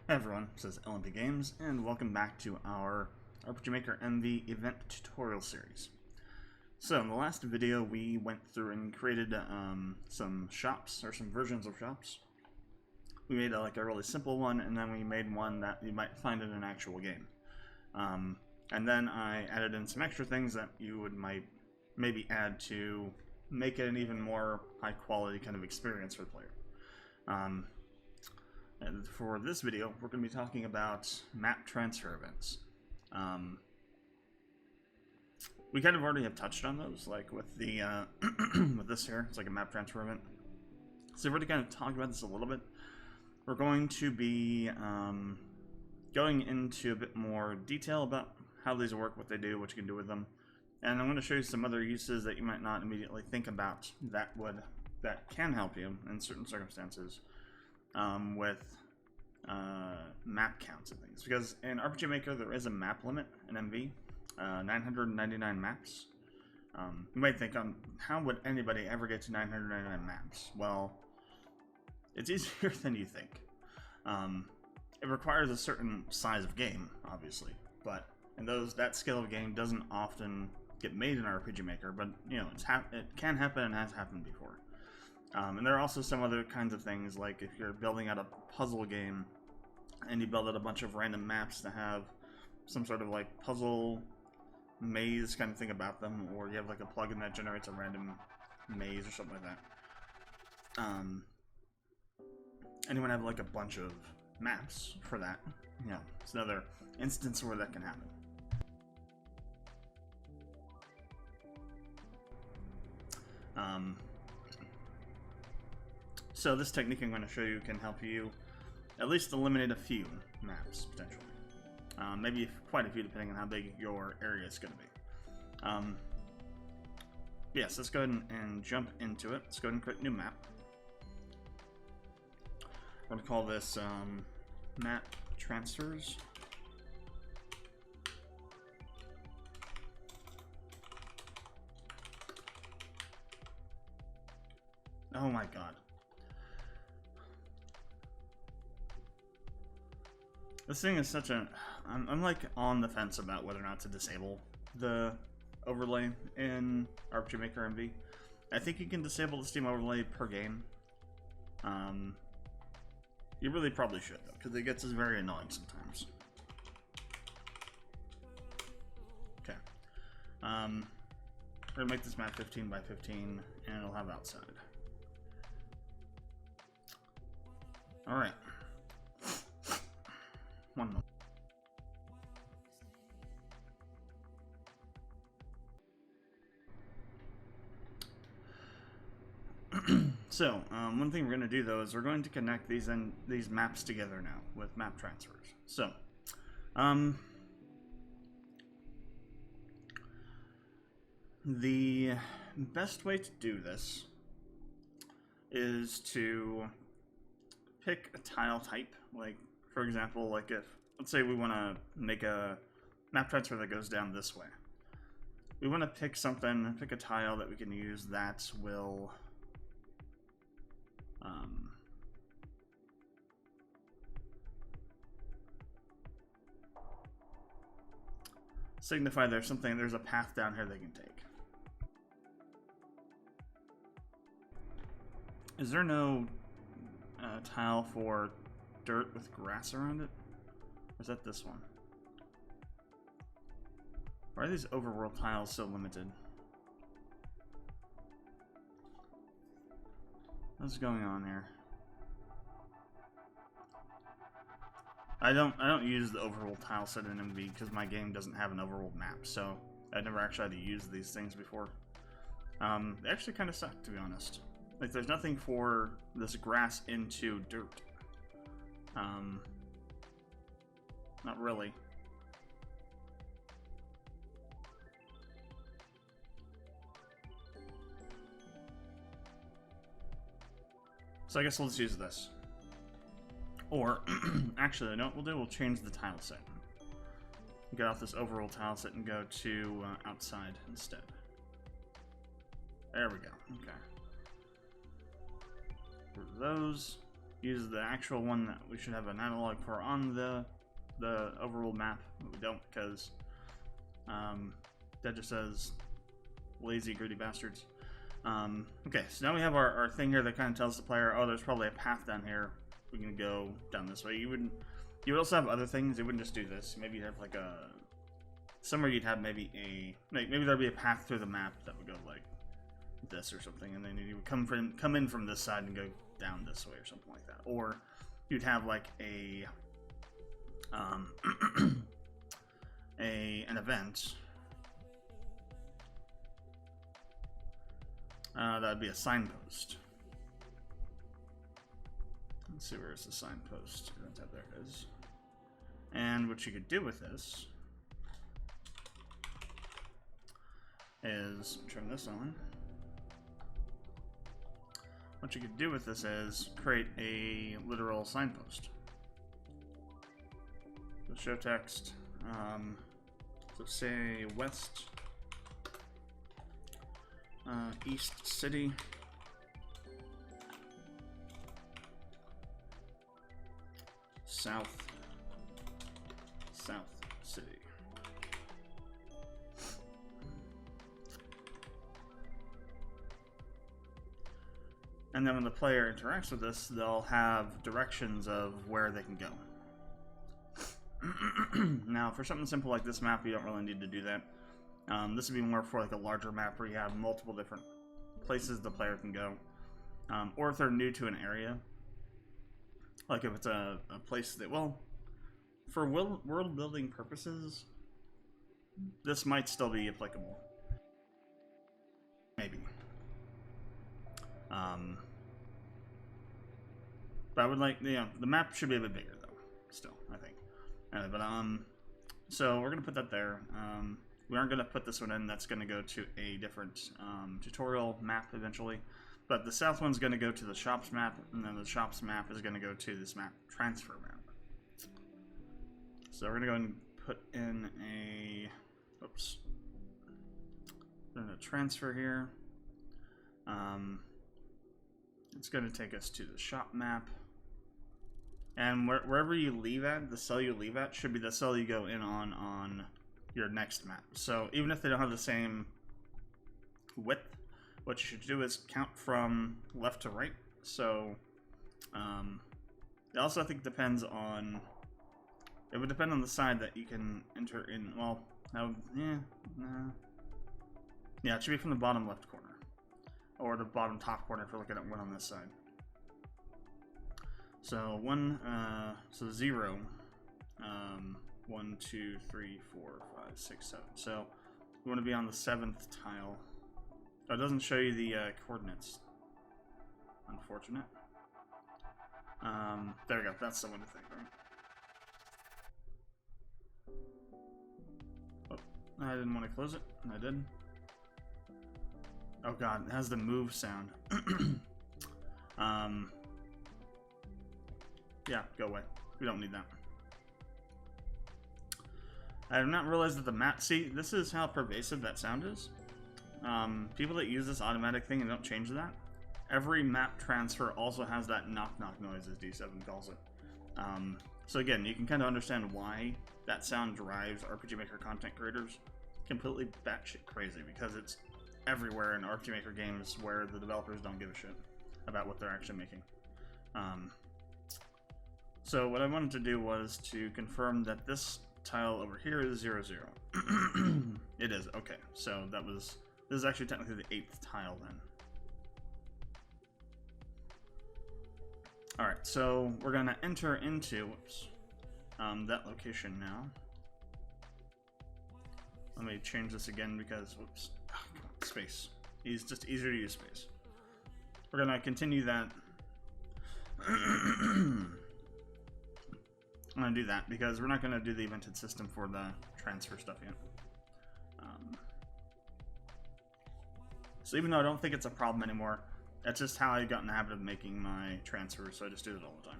Hey everyone, this is LMP Games, and welcome back to our RPG Maker MV event tutorial series. So, in the last video, we went through and created some shops, or some versions of shops. We made like a really simple one, and then we made one that you might find in an actual game. And then I added in some extra things that you might maybe add to make it an even more high-quality kind of experience for the player. And for this video, we're going to be talking about map transfer events. We kind of already have touched on those, like with the with this here. It's like a map transfer event. So we've already kind of talked about this a little bit. We're going to be going into a bit more detail about how these work, what they do, what you can do with them, and I'm going to show you some other uses that you might not immediately think about that can help you in certain circumstances. With map counts and things, because in RPG Maker there is a map limit in MV, 999 maps. You might think, how would anybody ever get to 999 maps? Well, it's easier than you think. It requires a certain size of game, obviously, but that scale of game doesn't often get made in RPG Maker, but you know, it can happen and has happened before. And there are also some other kinds of things, like if you're building out a puzzle game and you build out a bunch of random maps that have some sort of like puzzle maze kind of thing about them, or you have like a plugin that generates a random maze or something like that. And you want to have like a bunch of maps for that. You know, it's another instance where that can happen. So this technique I'm going to show you can help you at least eliminate a few maps, potentially. Maybe quite a few, depending on how big your area is going to be. Yes, let's go ahead and jump into it. Let's go ahead and create a new map. We're going to call this map transfers. Oh my god. This thing is such a... I'm like on the fence about whether or not to disable the overlay in RPG Maker MV. I think you can disable the Steam overlay per game. You really probably should, though, because it gets very annoying sometimes. Okay. We're gonna make this map 15 by 15, and it'll have outside. Alright. One moment. So, one thing we're going to do though is we're going to connect these maps together now with map transfers. So, the best way to do this is to pick a tile type. Like, for example, like if, let's say we want to make a map transfer that goes down this way. We want to pick a tile that we can use that will signify there's a path down here they can take. Is there no tile for dirt with grass around it? Or is that this one? Why are these overworld tiles so limited? What's going on here? I don't use the overworld tile set in MV because my game doesn't have an overworld map, so I never actually had to use these things before. They actually kind of suck, to be honest. Like, there's nothing for this grass into dirt. Not really. So I guess we'll just use this. Or, actually, you know what we'll do? We'll change the tile set. Get off this overall tile set and go to outside instead. There we go. Okay. For those, use the actual one that we should have an analog for on the overall map. But we don't, because that just says lazy, greedy bastards. Okay, so now we have our thing here that kind of tells the player, oh, there's probably a path down here. We can go down this way. You would also have other things. You wouldn't just do this. Maybe you'd have like somewhere you'd have maybe maybe there'd be a path through the map that would go like this or something, and then you would come in from this side and go down this way or something like that. Or you'd have like an event that would be a signpost. Let's see, where's the signpost? There it is. And what you could do with this is turn this on. What you could do with this is create a literal signpost. So show text. So say west, east city. South city. And then when the player interacts with this, they'll have directions of where they can go. Now, for something simple like this map, you don't really need to do that. This would be more for like a larger map where you have multiple different places the player can go. Or if they're new to an area. Like if it's a place that, well, for world building purposes, this might still be applicable. Maybe. But I would like, the map should be a bit bigger though, still, I think. But so we're gonna put that there. We aren't gonna put this one in. That's gonna go to a different tutorial map eventually. But the south one's going to go to the shops map, and then the shops map is going to go to this map transfer map. So we're going to go ahead and put in a, oops, put in a transfer here. It's going to take us to the shop map. And wherever you leave at, the cell you leave at should be the cell you go in on your next map. So even if they don't have the same width, what you should do is count from left to right. So, it also I think depends on, it would depend on the side that you can enter in. Well, yeah, it should be from the bottom left corner. Or the bottom top corner if we're looking at one on this side. So, so 0, 1, 2, 3, 4, 5, 6, 7. So, we want to be on the 7th tile. Oh, it doesn't show you the coordinates. Unfortunate. There we go. That's the one to think, right? Oh, I didn't want to close it. I did. Oh god, it has the move sound. Yeah, go away. We don't need that. I have not realized that the map... See, this is how pervasive that sound is. People that use this automatic thing and don't change that, every map transfer also has that knock-knock noise, as D7 calls it. So again, you can kind of understand why that sound drives RPG Maker content creators completely batshit crazy, because it's everywhere in RPG Maker games where the developers don't give a shit about what they're actually making. So what I wanted to do was to confirm that this tile over here is 0, 0. It is, okay. So this is actually technically the 8th tile then. Alright, so we're gonna enter into, that location now. Let me change this again because, space. It's just easier to use space. we're gonna continue that. I'm gonna do that because we're not gonna do the evented system for the transfer stuff yet. So even though I don't think it's a problem anymore, that's just how I got in the habit of making my transfers, so I just do it all the time.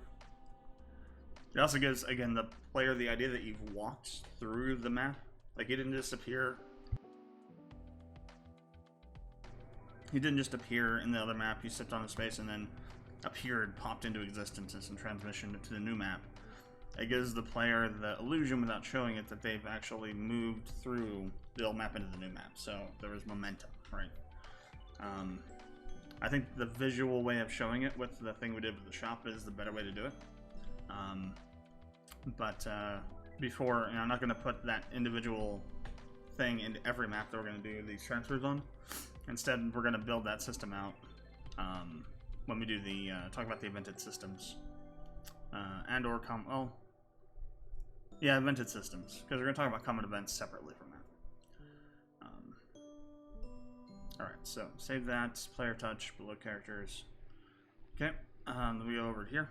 It also gives, again, the player the idea that you've walked through the map. Like, he didn't just appear... He didn't just appear in the other map, he stepped on the space and then appeared, popped into existence as some transmission to the new map. It gives the player the illusion, without showing it, that they've actually moved through the old map into the new map, so there is momentum, right? I think the visual way of showing it with the thing we did with the shop is the better way to do it. Before, I'm not going to put that individual thing into every map that we're going to do these transfers on. Instead, we're going to build that system out when we do the talk about the evented systems and/or evented systems, because we're going to talk about common events separately from that. Alright, so save that, player touch, below characters. Okay, then we go over here.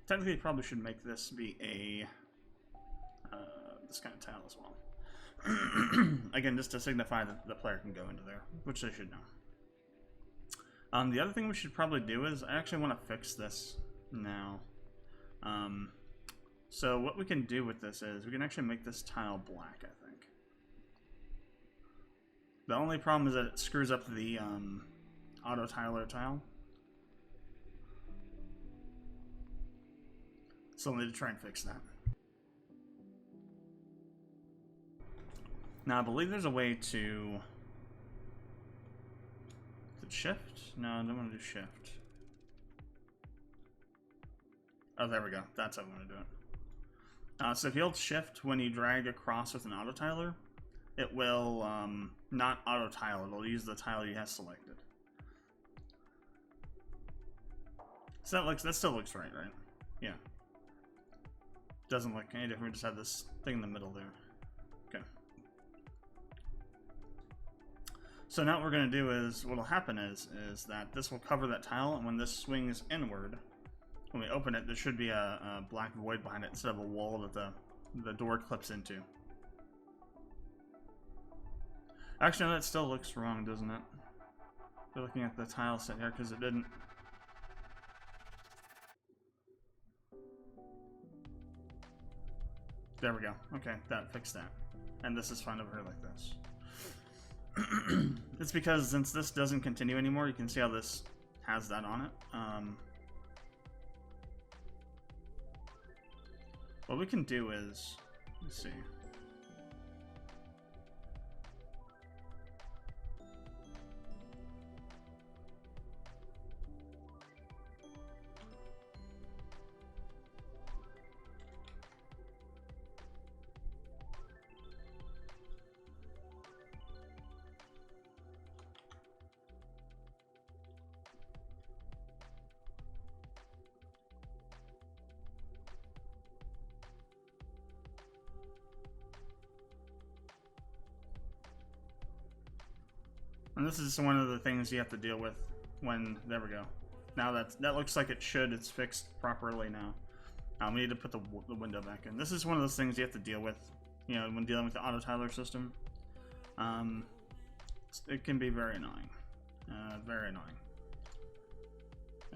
Technically, you probably should make this be a this kind of tile as well. Again, just to signify that the player can go into there, which they should know. The other thing we should probably do is, I actually want to fix this now. So what we can do with this is, we can actually make this tile black, I think. The only problem is that it screws up the auto-tiler tile. So I'll need to try and fix that. Now, I believe there's a way to... Is it shift? No, I don't want to do shift. Oh, there we go. That's how I'm going to do it. So if you hold shift when you drag across with an auto-tiler, it will not auto-tile. It'll use the tile you have selected. So that still looks right? Yeah. Doesn't look any different. We just have this thing in the middle there. Okay. So now what we're going to do is, what'll happen is that this will cover that tile, and when this swings inward, when we open it, there should be a black void behind it instead of a wall that the door clips into. Actually, no, that still looks wrong, doesn't it? You're looking at the tile set here, because it didn't... There we go. Okay, that fixed that. And this is fine over here like this. It's because since this doesn't continue anymore, you can see how this has that on it. What we can do is... Let's see. And this is one of the things you have to deal with when... There we go. Now that looks like it should. It's fixed properly now. We need to put the window back in. This is one of those things you have to deal with, you know, when dealing with the auto-tiler system. It can be very annoying. Very annoying.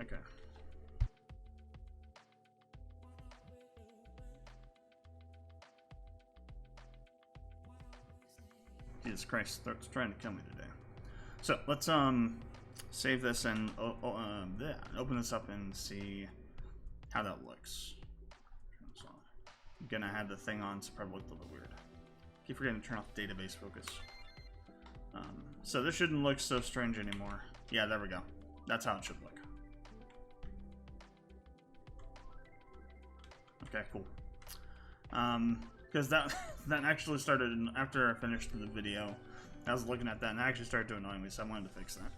Okay. Jesus Christ, it's trying to kill me today. So let's save this and open this up and see how that looks. Again, I had the thing on, so it probably looked a little weird. Keep forgetting to turn off database focus. So this shouldn't look so strange anymore. Yeah, there we go. That's how it should look. Okay, cool. Because that actually started after I finished the video. I was looking at that and it actually started to annoy me, so I wanted to fix that.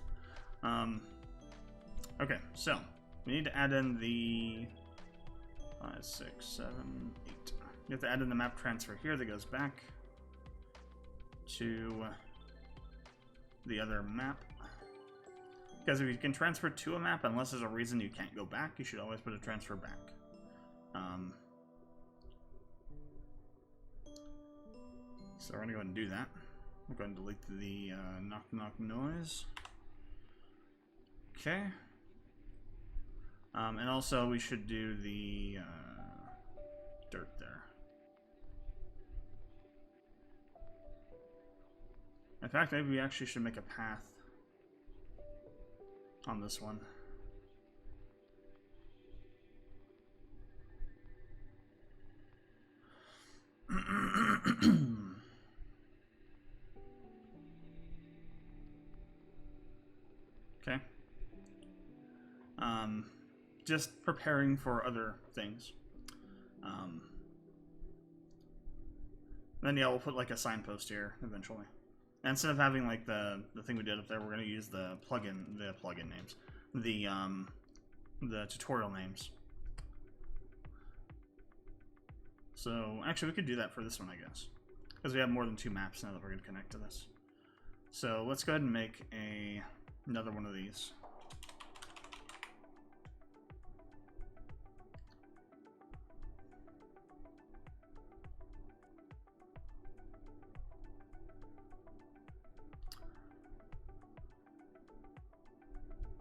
Okay, so we need to add in the 5, 6, 7, 8. You have to add in the map transfer here that goes back to the other map. Because if you can transfer to a map, unless there's a reason you can't go back, you should always put a transfer back. So we're going to go ahead and do that. We're going to delete the knock knock noise. Okay. And also we should do the dirt there. In fact, maybe we actually should make a path on this one. Okay. Just preparing for other things. Then yeah, we'll put like a signpost here eventually. And instead of having like the thing we did up there, we're going to use the plugin names, the tutorial names. So actually, we could do that for this one, I guess, because we have more than 2 maps now that we're going to connect to this. So let's go ahead and make another one of these.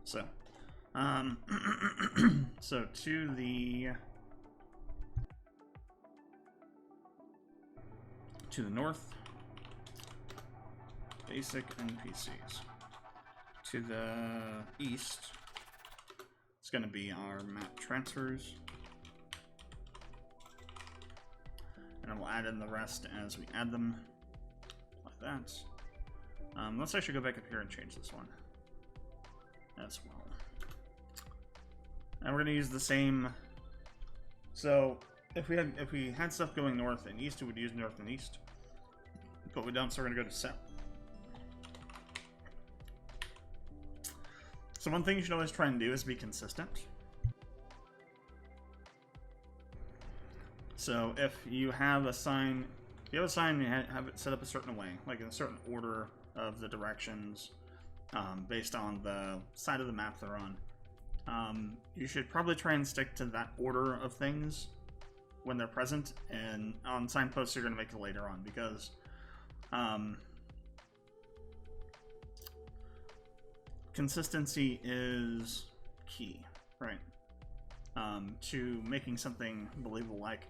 So, so to the north, basic NPCs. To the east, it's going to be our map transfers, and then we'll add in the rest as we add them, like that. Let's actually go back up here and change this one as well. And we're going to use the same. So if we had stuff going north and east, we would use north and east. But we don't, so we're going to go to south. So one thing you should always try and do is be consistent. So if you have a sign, you have it set up a certain way, like in a certain order of the directions, based on the side of the map they're on. You should probably try and stick to that order of things when they're present, and on signposts you're going to make it later on, because consistency is key, right? To making something believable. Like,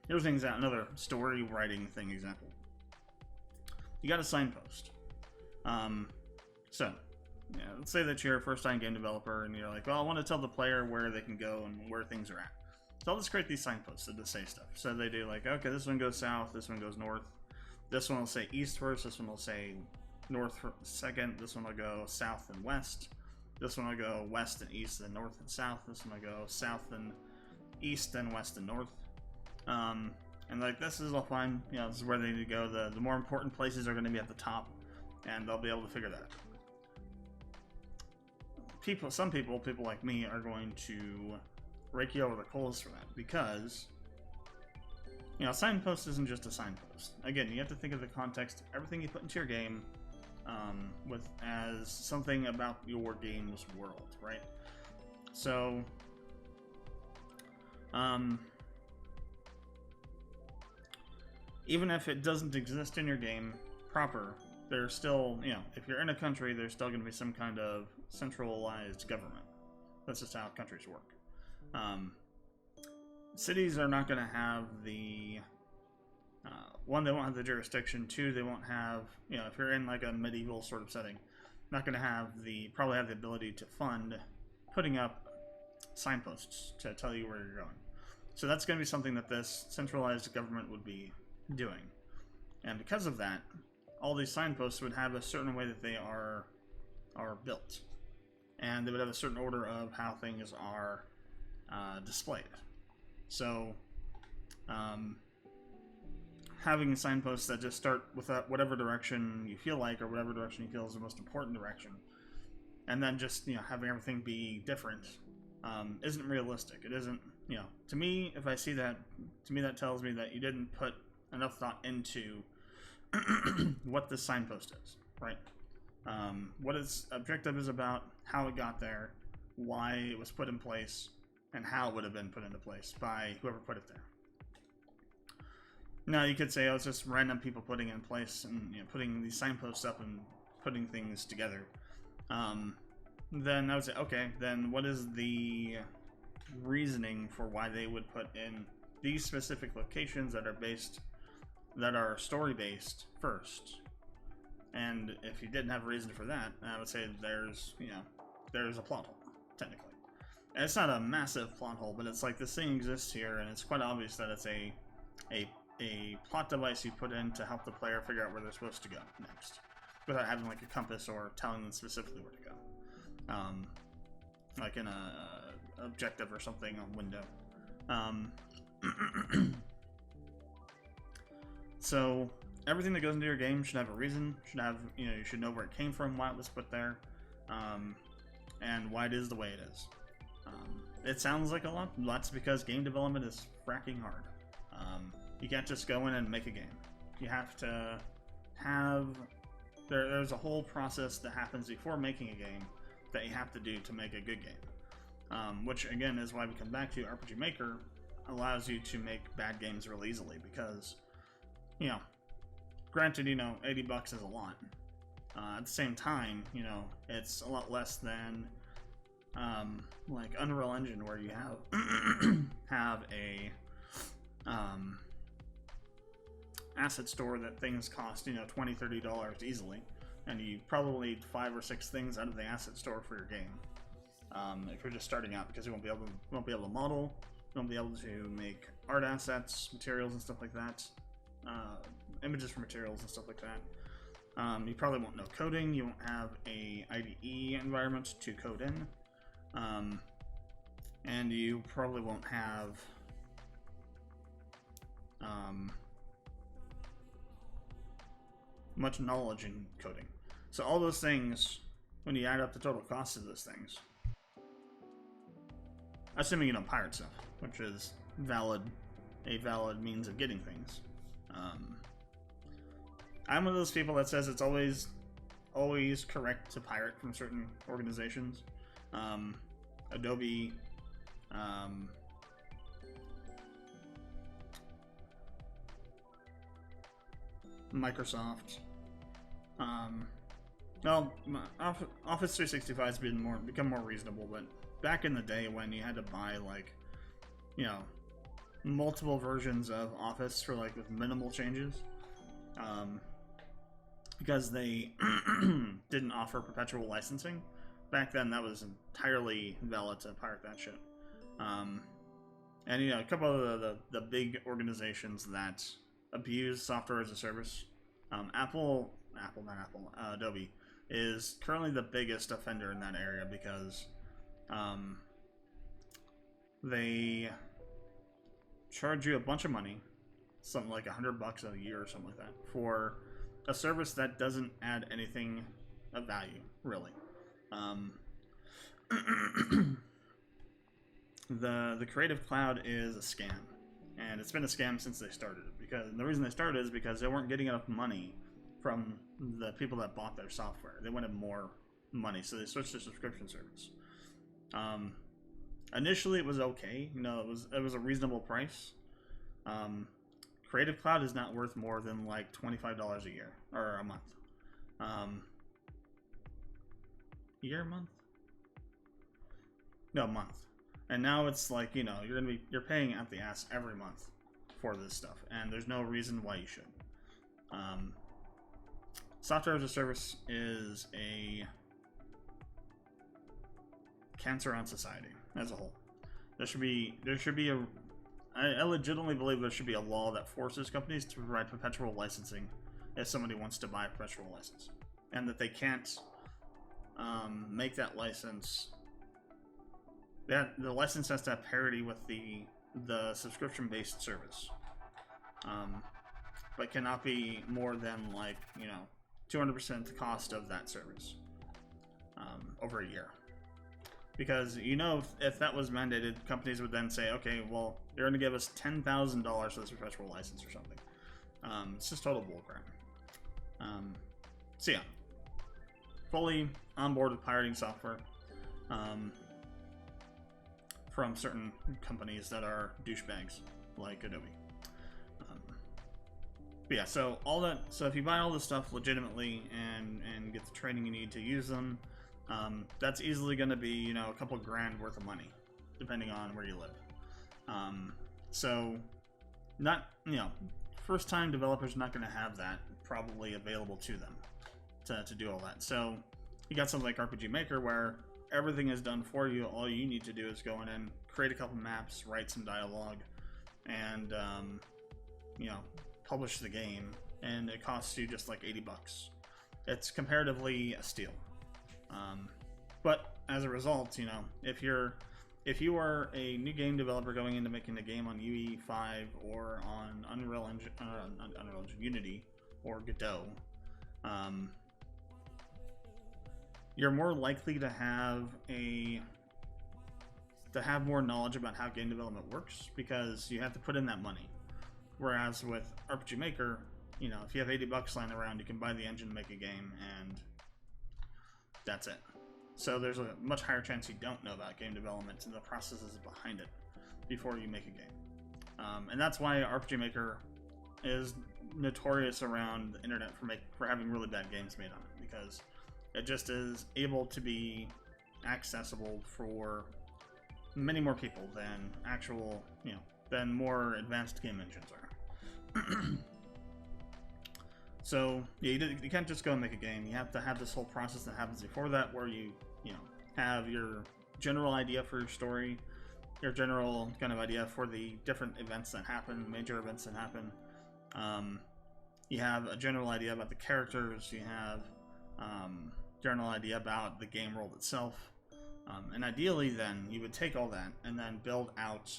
here's another story writing thing example. You got a signpost. So, yeah, let's say that you're a first-time game developer, and you're like, well, I want to tell the player where they can go and where things are at. So I'll just create these signposts that just say stuff. So they do like, okay, this one goes south, this one goes north, this one will say east first, this one will say north second, this one will go south and west, this one will go west and east, then north and south, this one will go south and east, then west and north. And like, this is all fine, you know, this is where they need to go. The more important places are going to be at the top, and they'll be able to figure that out. Some people like me, are going to rake you over the coals for that, because, you know, a signpost isn't just a signpost. Again, you have to think of the context, everything you put into your game, as something about your game's world, right? So, even if it doesn't exist in your game proper, there's still, you know, if you're in a country, there's still going to be some kind of centralized government. That's just how countries work. Cities are not going to have the, one, they won't have the jurisdiction, 2, they won't have, you know, if you're in like a medieval sort of setting, not going to have probably have the ability to fund putting up signposts to tell you where you're going. So that's going to be something that this centralized government would be doing. And because of that, all these signposts would have a certain way that they are built. And they would have a certain order of how things are displayed. So, having signposts that just start with whatever direction you feel like, or whatever direction you feel is the most important direction, and then just, you know, having everything be different, isn't realistic. It isn't, you know, to me, if I see that, to me that tells me that you didn't put enough thought into what this signpost is, right? what its objective is about, how it got there, why it was put in place, and how it would have been put into place by whoever put it there. Now you could say, oh, it's just random people putting it in place and putting these signposts up and putting things together. Then I would say, okay, then what is the reasoning for why they would put in these specific locations that are story based first? And if you didn't have a reason for that, I would say there's a plot hole, technically. And it's not a massive plot hole, but it's like this thing exists here, and it's quite obvious that it's a plot device you put in to help the player figure out where they're supposed to go next, without having like a compass or telling them specifically where to go. Like in a objective or something on window. So everything that goes into your game should have a reason, you should know where it came from, why it was put there, and why it is the way it is. It sounds like a lot, but that's because game development is fracking hard. You can't just go in and make a game. You have to have... There's a whole process that happens before making a game that you have to do to make a good game. Which, again, is why we come back to RPG Maker allows you to make bad games real easily, because, granted, $80 is a lot. At the same time, it's a lot less than, like Unreal Engine, where you have a, asset store that things cost, $20, $30 easily, and you probably need 5 or 6 things out of the asset store for your game. If you're just starting out, because you won't be able to model, you won't be able to make art assets, materials and stuff like that, images for materials and stuff like that. You probably won't know coding. You won't have a IDE environment to code in, and you probably won't have much knowledge in coding. So all those things, when you add up the total cost of those things, assuming you don't pirate stuff, which is a valid means of getting things. I'm one of those people that says it's always correct to pirate from certain organizations. Adobe, Microsoft. Well, Office 365 has become more reasonable, but back in the day when you had to buy multiple versions of Office for with minimal changes, because they didn't offer perpetual licensing back then, that was entirely valid to pirate that shit. And a couple of the big organizations that abuse software as a service, Adobe is currently the biggest offender in that area, because they charge you a bunch of money, something like $100 a year or something like that, for a service that doesn't add anything of value, really. The Creative Cloud is a scam, and it's been a scam since they started. Because the reason they started is because they weren't getting enough money from the people that bought their software. They wanted more money, so they switched to subscription service. Initially, it was okay. It was a reasonable price. Creative Cloud is not worth more than $25 a year or a month. Year, month? No, month. And now it's you're paying out the ass every month for this stuff, and there's no reason why you should. Software as a service is a cancer on society as a whole. There should be I legitimately believe there should be a law that forces companies to provide perpetual licensing if somebody wants to buy a perpetual license, and that they can't make that license. The license has to have parity with the subscription-based service, but cannot be more than 200% the cost of that service over a year. Because if that was mandated, companies would then say, okay, well, you're going to give us $10,000 for this perpetual license or something. It's just total bullcrap. So yeah, fully on board with pirating software from certain companies that are douchebags like Adobe. But yeah, so all that. So if you buy all this stuff legitimately and get the training you need to use them, that's easily going to be, you know, a couple grand worth of money, depending on where you live. So not, you know, first time developers not going to have that probably available to them to do all that. So you got something like RPG Maker where everything is done for you. All you need to do is go in and create a couple maps, write some dialogue, and you know, publish the game, and it costs you just like 80 bucks. It's comparatively a steal. But as a result, you know, if you are a new game developer going into making a game on UE5 or on Unreal Engine Unity or Godot, you're more likely to have more knowledge about how game development works because you have to put in that money. Whereas with RPG Maker, you know, if you have 80 bucks lying around, you can buy the engine, make a game, and that's it. So there's a much higher chance you don't know about game development and the processes behind it before you make a game. And that's why RPG Maker is notorious around the internet for having really bad games made on it, because it just is able to be accessible for many more people than actual, you know, than more advanced game engines are. So yeah, you can't just go and make a game. You have to have this whole process that happens before that, where you know, have your general idea for your story, your general kind of idea for the different events that happen, major events that happen. You have a general idea about the characters. You have general idea about the game world itself, and ideally, then you would take all that and then build out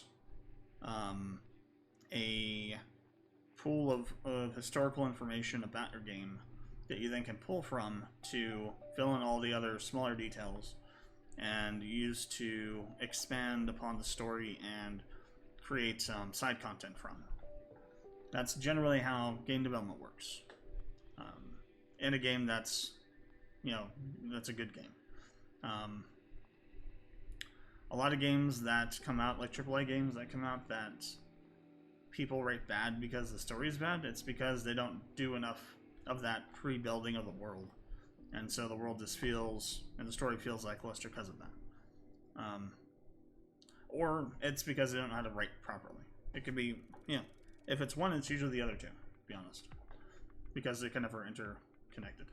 a pool of historical information about your game that you then can pull from to fill in all the other smaller details and use to expand upon the story and create some side content from. That's generally how game development works. In a game that's, you know, that's a good game. A lot of games that come out, like AAA games that come out that people rate bad because the story is bad, it's because they don't do enough of that pre-building of the world. And so the world just feels, and the story feels lackluster because of that. Or it's because they don't know how to write properly. It could be, you know, if it's one, it's usually the other two, to be honest. Because they kind of are interconnected.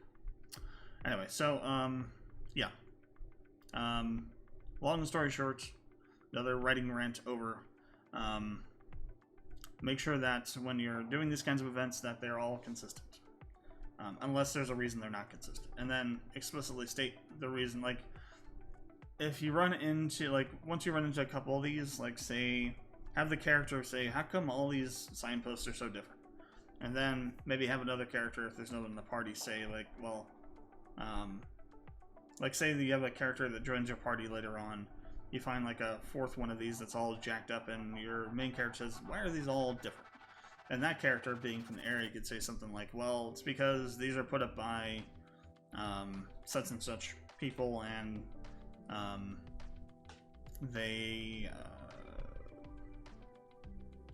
Anyway, so, yeah. Long story short, another writing rant over. Make sure that when you're doing these kinds of events that they're all consistent. Unless there's a reason they're not consistent. And then explicitly state the reason. Like, if you run into, like, once you run into a couple of these, like, say, have the character say, how come all these signposts are so different? And then maybe have another character, if there's no one in the party, say, like, well, like, say that you have a character that joins your party later on. You find like a fourth one of these that's all jacked up, and your main character says, why are these all different? And that character, being from the area, could say something like, well, it's because these are put up by such and such people, and they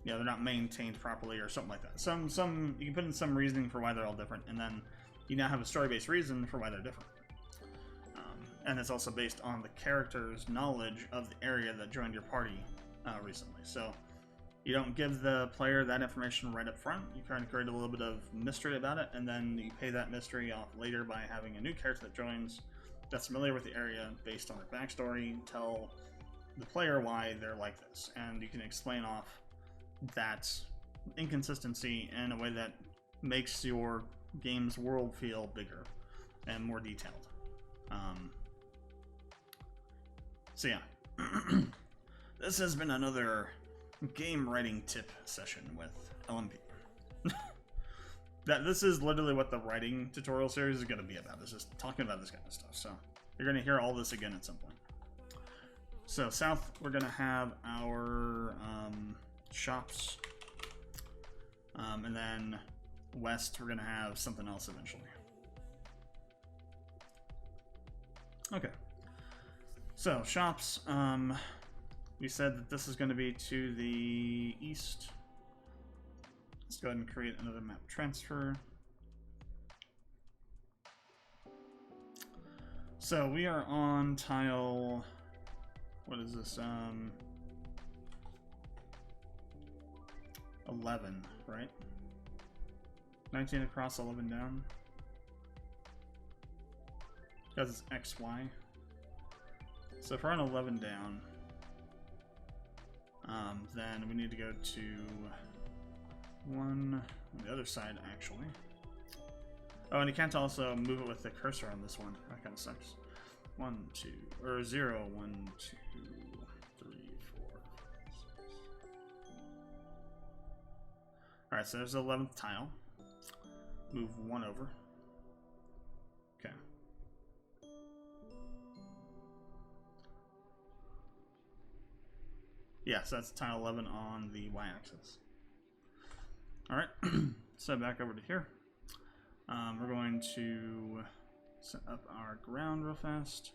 yeah, they're not maintained properly, or something like that. Some you can put in some reasoning for why they're all different, and then you now have a story-based reason for why they're different. And it's also based on the character's knowledge of the area that joined your party recently. So you don't give the player that information right up front. You kind of create a little bit of mystery about it, and then you pay that mystery off later by having a new character that joins that's familiar with the area based on their backstory. Tell the player why they're like this, and you can explain off that inconsistency in a way that makes your game's world feel bigger and more detailed. So yeah, this has been another game writing tip session with LMP. This is literally what the writing tutorial series is going to be about. It's just talking about this kind of stuff. So you're going to hear all this again at some point. So south, we're going to have our shops, and then west, we're going to have something else eventually. Okay. So, shops. We said that this is going to be to the east. Let's go ahead and create another map transfer. So we are on tile, what is this, 11, right? 19 across, 11 down. Because it's XY. So if we're on 11 down, then we need to go to 1 on the other side, actually. Oh, and you can't also move it with the cursor on this one. That kind of sucks. 1, 2, or 0, 1, 2, 3, 4, 5, 6. Alright, so there's the 11th tile. Move 1 over. Okay. Yeah, so that's tile 11 on the y-axis. Alright, so back over to here. We're going to set up our ground real fast.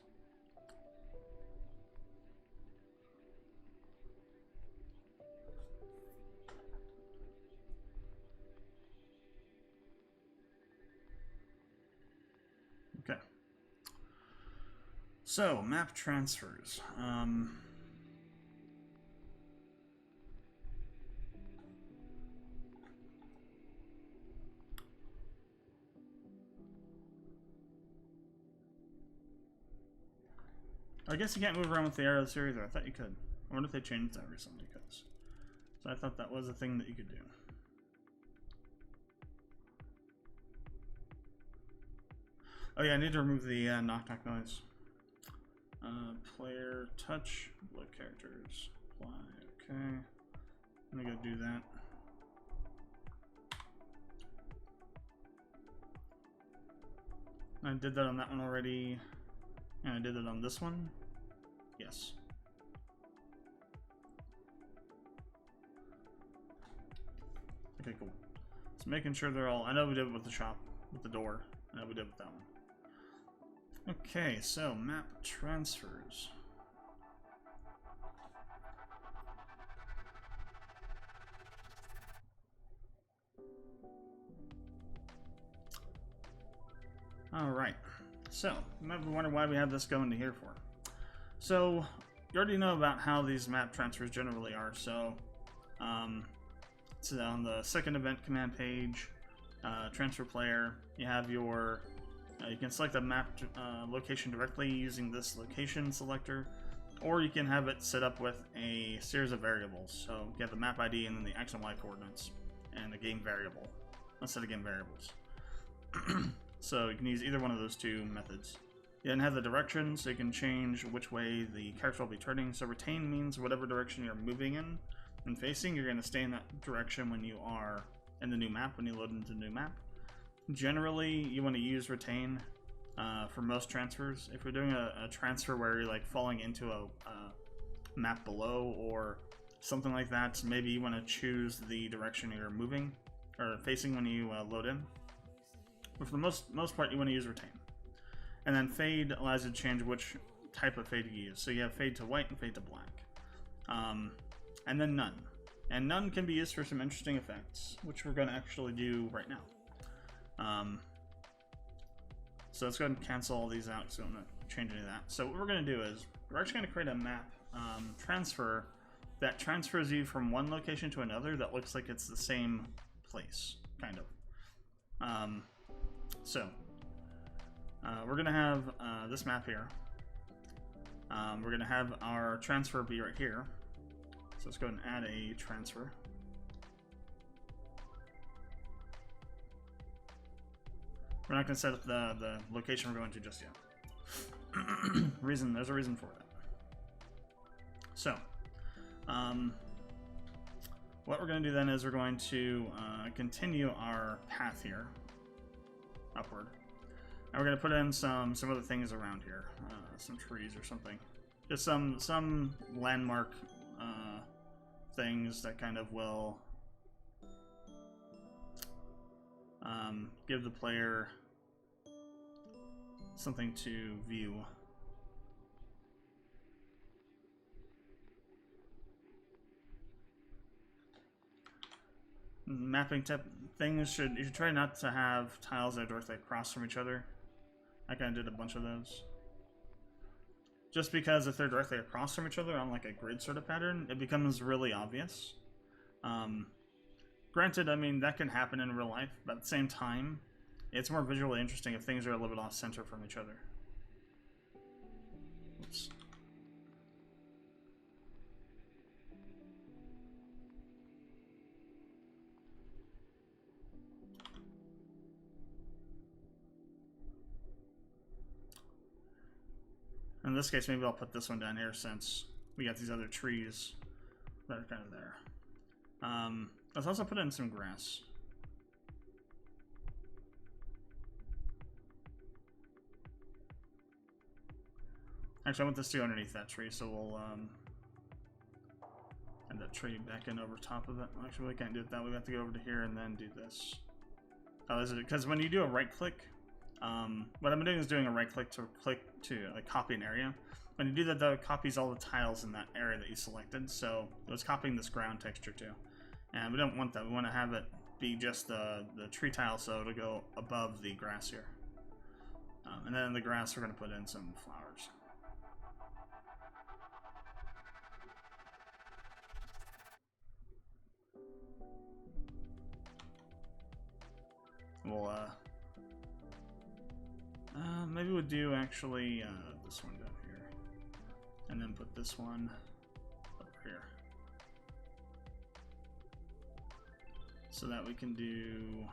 Okay. So, map transfers. I guess you can't move around with the arrow series, or I thought you could. I wonder if they changed that recently, because so I thought that was a thing that you could do. Oh yeah, I need to remove the knock knock noise. Player touch, load characters, apply, okay. I'm gonna go do that. I did that on that one already, and I did it on this one. Yes. Okay, cool. So making sure they're all, I know we did it with the shop, with the door. I know we did it with that one. Okay, so map transfers. Alright, so you might be wondering why we have this going to here for. So, you already know about how these map transfers generally are, so it's on the second event command page, transfer player, you have your, you can select a map location directly using this location selector, or you can have it set up with a series of variables. So you have the map ID and then the X and Y coordinates, and the game variable, a set of game variables. So you can use either one of those two methods. You then have the direction, so you can change which way the character will be turning. So retain means whatever direction you're moving in and facing, you're going to stay in that direction when you are in the new map, when you load into the new map. Generally, you want to use retain for most transfers. If you're doing a transfer where you're like falling into a map below or something like that, maybe you want to choose the direction you're moving or facing when you load in. But for the most part, you want to use retain. And then fade allows you to change which type of fade you use. So you have fade to white and fade to black. And then none. And none can be used for some interesting effects, which we're going to actually do right now. So let's go ahead and cancel all these out because we don't want to change any of that. So what we're going to do is we're actually going to create a map transfer that transfers you from one location to another that looks like it's the same place, kind of. We're going to have this map here. We're going to have our transfer be right here. So let's go ahead and add a transfer. We're not going to set up the location we're going to just yet. There's a reason for that. So, what we're going to do then is we're going to continue our path here, upward. And we're going to put in some other things around here, some trees or something. Just some landmark things that kind of will give the player something to view mapping tip things you should try not to have tiles that are directly across from each other. I kind of did a bunch of those. Just because if they're directly across from each other on like a grid sort of pattern, it becomes really obvious. Granted, I mean, that can happen in real life, but at the same time, it's more visually interesting if things are a little bit off center from each other. Oops. In this case, maybe I'll put this one down here since we got these other trees that are kind of there. Let's also put in some grass. Actually, I want this to go underneath that tree, so we'll add that tree back in over top of it. Actually, we can't do it that way. We have to go over to here and then do this. Oh, is it? Because when you do a right click, what I'm doing is doing a right click to like copy an area. When you do that, though, it copies all the tiles in that area that you selected. So it was copying this ground texture too, and we don't want that. We want to have it be just the tree tile, so it'll go above the grass here. And then in the grass, we're going to put in some flowers. We'll maybe we'll do actually this one down here, and then put this one over here, so that we can do.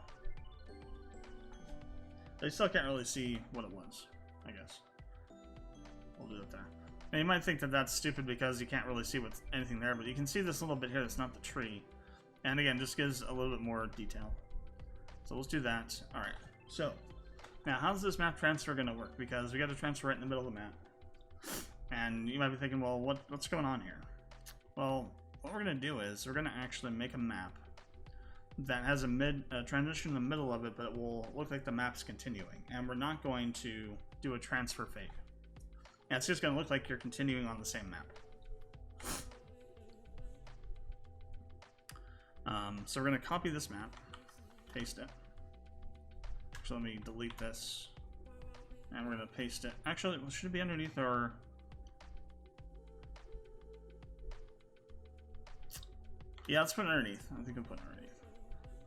They still can't really see what it was, I guess. We'll do it there. And you might think that that's stupid because you can't really see what's anything there, but you can see this little bit here that's not the tree, and again, just gives a little bit more detail. So let's do that. All right. So now, how's this map transfer going to work? Because we got to transfer right in the middle of the map. And you might be thinking, well, what's going on here? Well, what we're going to do is we're going to actually make a map that has a transition in the middle of it, but it will look like the map's continuing. And we're not going to do a transfer fade. And it's just going to look like you're continuing on the same map. So we're going to copy this map, paste it. So let me delete this, and we're going to paste it. Actually, it should be underneath our... Yeah, let's put it underneath. I think I'll put it underneath.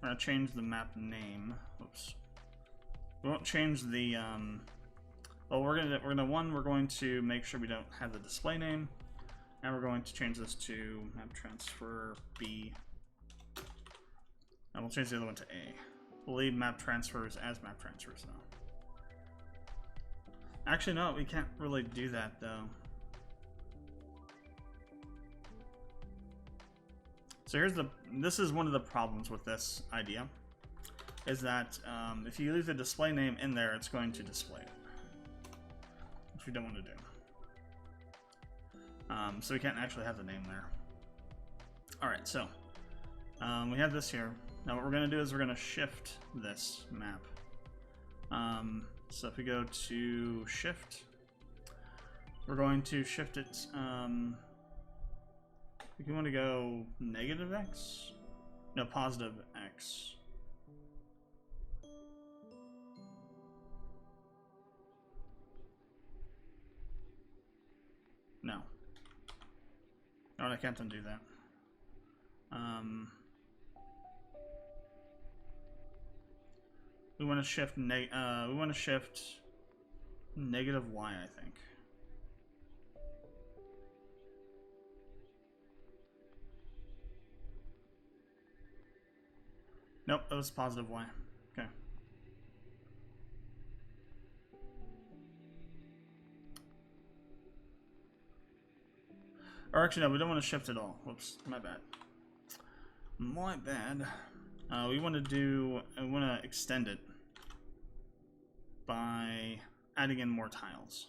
We're going to change the map name. Oops. We won't change the... Well, we're going to make sure we don't have the display name, and we're going to change this to map transfer B, and we'll change the other one to A. We'll leave map transfers as map transfers though. Actually, no, we can't really do that though. So this is one of the problems with this idea, is that if you leave the display name in there, it's going to display it, which we don't want to do. So we can't actually have the name there. All right, so we have this here. Now what we're going to do is we're going to shift this map. So if we go to shift, we're going to shift it. If you want to go negative X, no, positive X. No. Oh, I can't undo that. We want to shift negative Y, I think. Nope, that was positive Y. Okay. Or actually, no, we don't want to shift at all. Whoops, my bad. My bad. We want to extend it by adding in more tiles.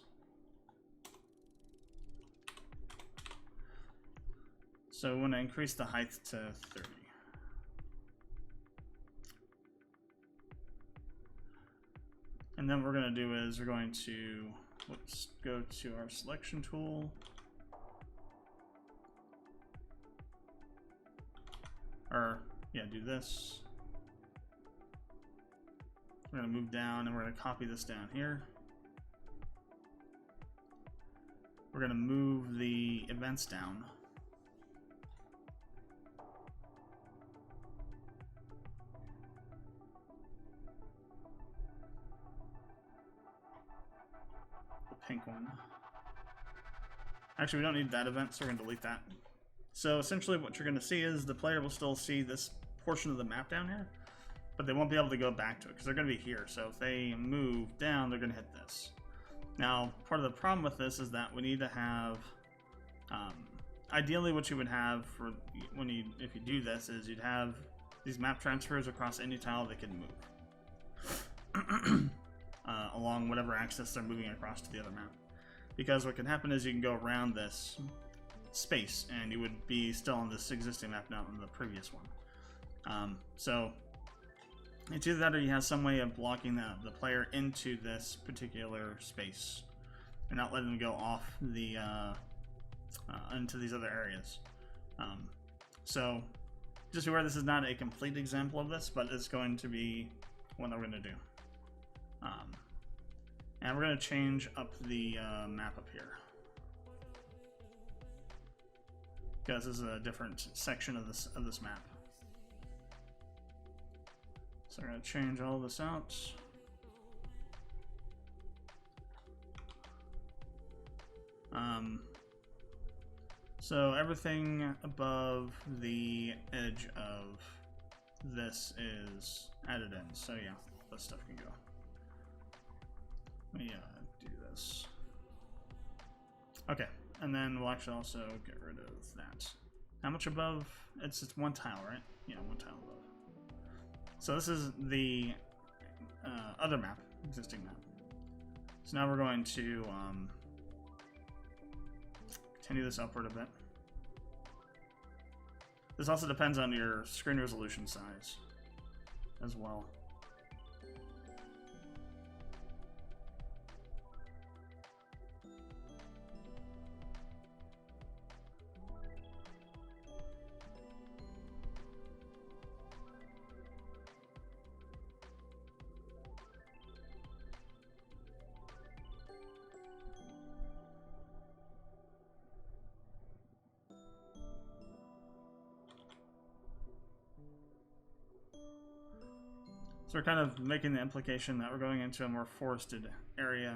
So we want to increase the height to 30. And then what we're going to do is we're going to go to our selection tool. Or yeah, do this. We're going to move down and we're going to copy this down here. We're going to move the events down. The pink one. Actually, we don't need that event, so we're going to delete that. So essentially what you're going to see is the player will still see this portion of the map down here, but they won't be able to go back to it because they're going to be here. So if they move down, they're going to hit this. Now, part of the problem with this is that we need to have, ideally what you would have for if you do this is you'd have these map transfers across any tile they can move along whatever axis they're moving across to the other map. Because what can happen is you can go around this space and you would be still on this existing map, not on the previous one. So it's either that or you have some way of blocking the player into this particular space and not letting them go off the into these other areas. So just beware, this is not a complete example of this, but it's going to be one that we're going to do. And we're going to change up the map up here, because this is a different section of this map. So we're going to change all this out. So everything above the edge of this is added in. So yeah, this stuff can go. Let me do this. Okay, and then we'll actually also get rid of that. How much above? It's one tile, right? Yeah, one tile above. So this is the other map, existing map. So now we're going to continue this upward a bit. This also depends on your screen resolution size as well. So we're kind of making the implication that we're going into a more forested area.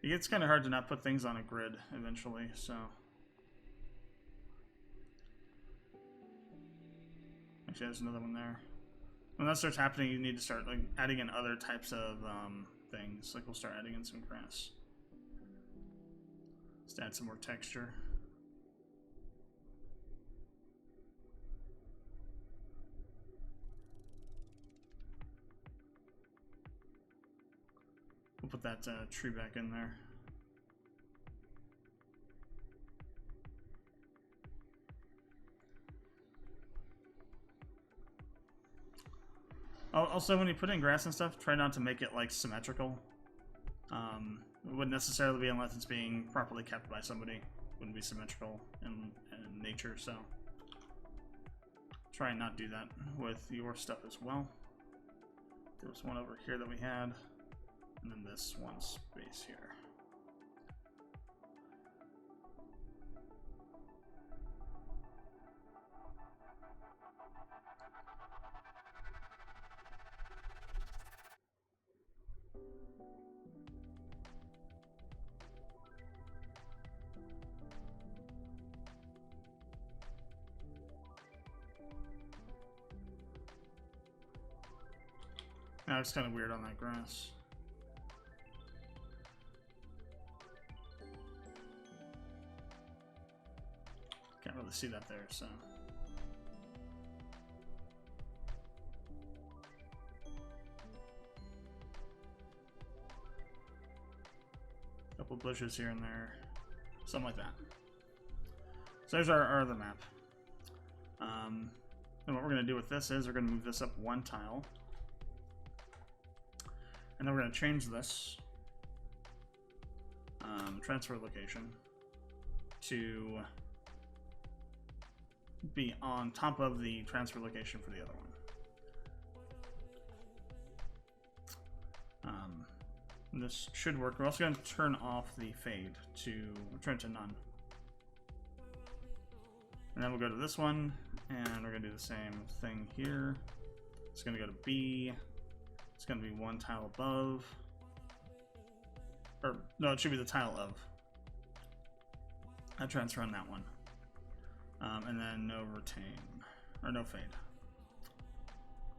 It gets kind of hard to not put things on a grid eventually, so... Actually, there's another one there. When that starts happening, you need to start like adding in other types of things. Like we'll start adding in some grass. Just add some more texture. We'll put that tree back in there. Also, when you put in grass and stuff, try not to make it like symmetrical. It wouldn't necessarily be unless it's being properly kept by somebody. It wouldn't be symmetrical in nature, so try and not do that with your stuff as well. There was one over here that we had, and then this one space here. Now it's kind of weird on that grass. Can't really see that there, so. Couple bushes here and there. Something like that. So there's our other map. And what we're going to do with this is we're going to move this up one tile. And then we're going to change this transfer location to be on top of the transfer location for the other one. This should work. We're also going to turn off the fade to turn it to none. And then we'll go to this one, and we're going to do the same thing here. It's going to go to B. It's going to be one tile above. Or, no, it should be the tile of. I transfer on that one. And then no retain, or no fade.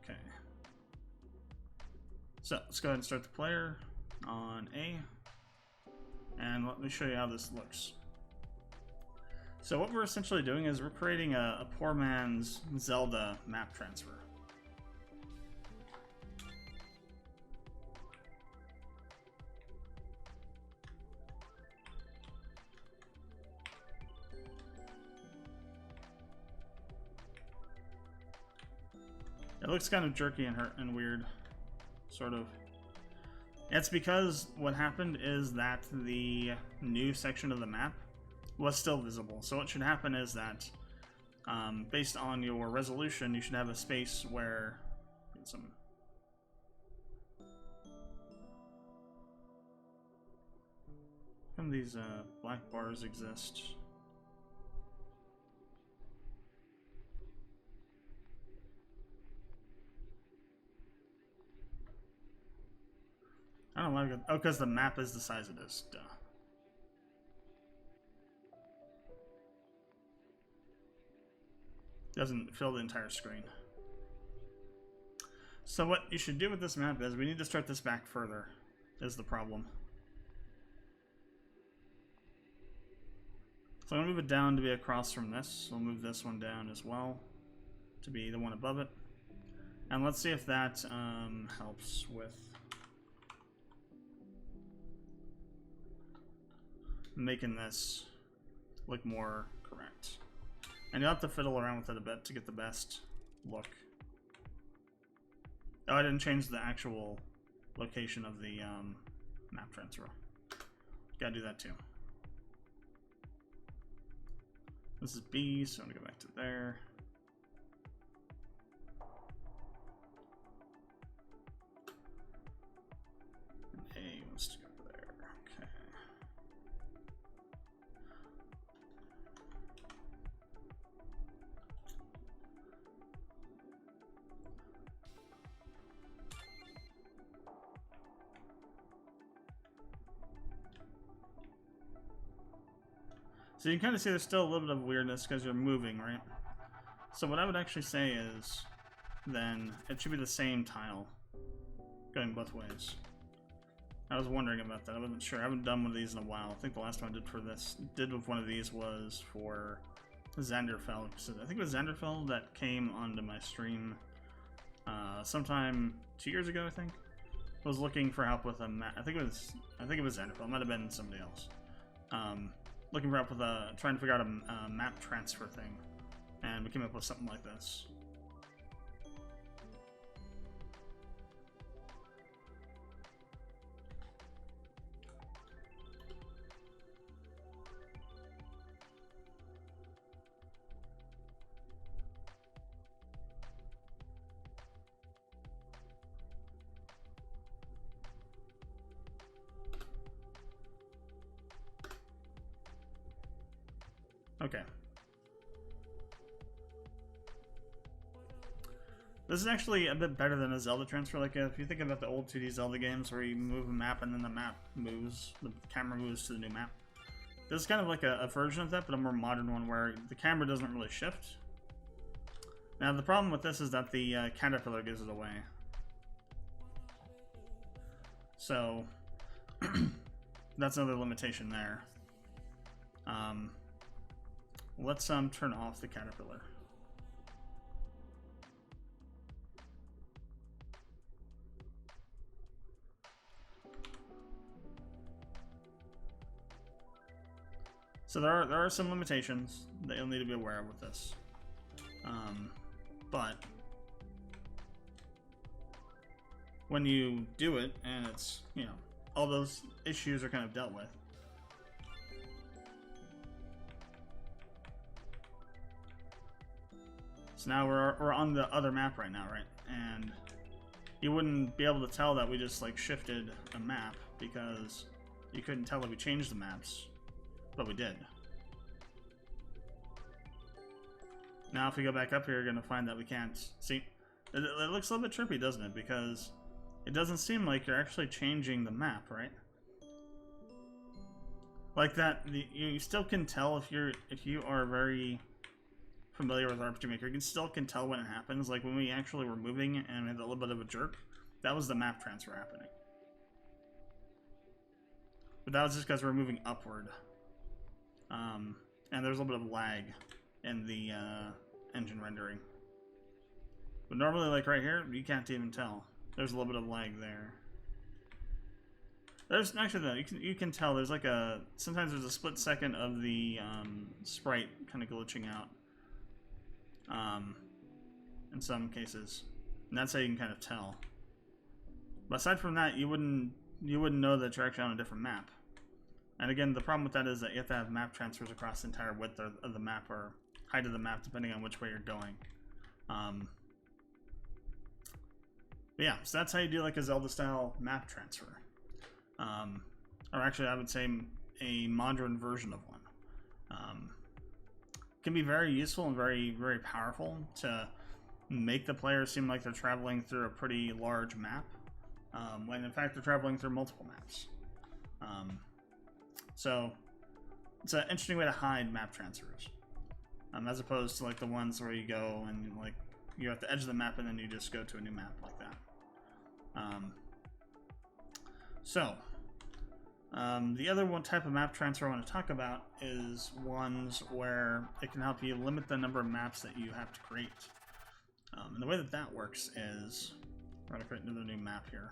Okay. So, let's go ahead and start the player on A. And let me show you how this looks. So what we're essentially doing is we're creating a poor man's Zelda map transfer. It looks kind of jerky and weird, sort of. It's because what happened is that the new section of the map was still visible. So what should happen is that, based on your resolution, you should have a space where some these black bars exist. I don't know why. Oh, because the map is the size it is. Duh. Doesn't fill the entire screen. So what you should do with this map is we need to start this back further, is the problem. So I'm going to move it down to be across from this. We'll move this one down as well to be the one above it. And let's see if that helps with making this look more correct. And you'll have to fiddle around with it a bit to get the best look. Oh, I didn't change the actual location of the map transfer. Gotta do that too. This is B, so I'm gonna go back to there. And A wants to go there. Okay. So you can kind of see there's still a little bit of weirdness because you're moving, right? So what I would actually say is, then it should be the same tile going both ways. I was wondering about that. I wasn't sure. I haven't done one of these in a while. I think the last one I did with one of these was for Zelda-style. So I think it was Zelda-style that came onto my stream sometime 2 years ago. I think I was looking for help with a map. I think it was Zelda-style. It might have been somebody else. Looking for help with trying to figure out a map transfer thing, and we came up with something like this. Okay. This is actually a bit better than a Zelda transfer. Like if you think about the old 2D Zelda games where you move a map and then the map moves, the camera moves to the new map. This is kind of like a version of that, but a more modern one where the camera doesn't really shift. Now the problem with this is that the caterpillar gives it away. So that's another limitation there. Let's turn off the caterpillar. So there are some limitations that you'll need to be aware of with this. But when you do it, and it's, you know, all those issues are kind of dealt with. So now we're on the other map right now, right? And you wouldn't be able to tell that we just like shifted a map because you couldn't tell that we changed the maps, but we did. Now if we go back up here, you're gonna find that we can't see. It looks a little bit trippy, doesn't it? Because it doesn't seem like you're actually changing the map, right? Like that, you still can tell if you are very familiar with RPG Maker. You can tell when it happens. Like when we actually were moving and we had a little bit of a jerk, that was the map transfer happening. But that was just because we're moving upward, and there's a little bit of lag in the engine rendering. But normally, like right here, you can't even tell. There's a little bit of lag there. There's actually though, you can tell there's like sometimes there's a split second of the sprite kind of glitching out. In some cases, and that's how you can kind of tell. But aside from that, you wouldn't know that you're actually on a different map. And again, the problem with that is that you have to have map transfers across the entire width of the map or height of the map, depending on which way you're going. But yeah, so that's how you do like a Zelda-style map transfer. Or actually, I would say a modern version of one. Can be very useful and very, very powerful to make the player seem like they're traveling through a pretty large map, when in fact they're traveling through multiple maps. So it's an interesting way to hide map transfers, as opposed to like the ones where you go and like you're at the edge of the map and then you just go to a new map like that. The other one type of map transfer I want to talk about is ones where it can help you limit the number of maps that you have to create. And the way that works is we're going to create another new map here.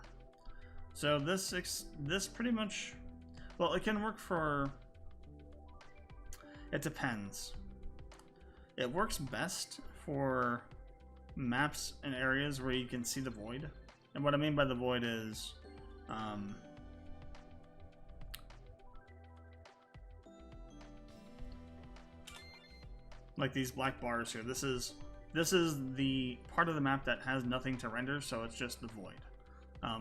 So this pretty much, well, it can work for, it depends. It works best for maps and areas where you can see the void. And what I mean by the void is, like these black bars here. This is the part of the map that has nothing to render, so it's just the void.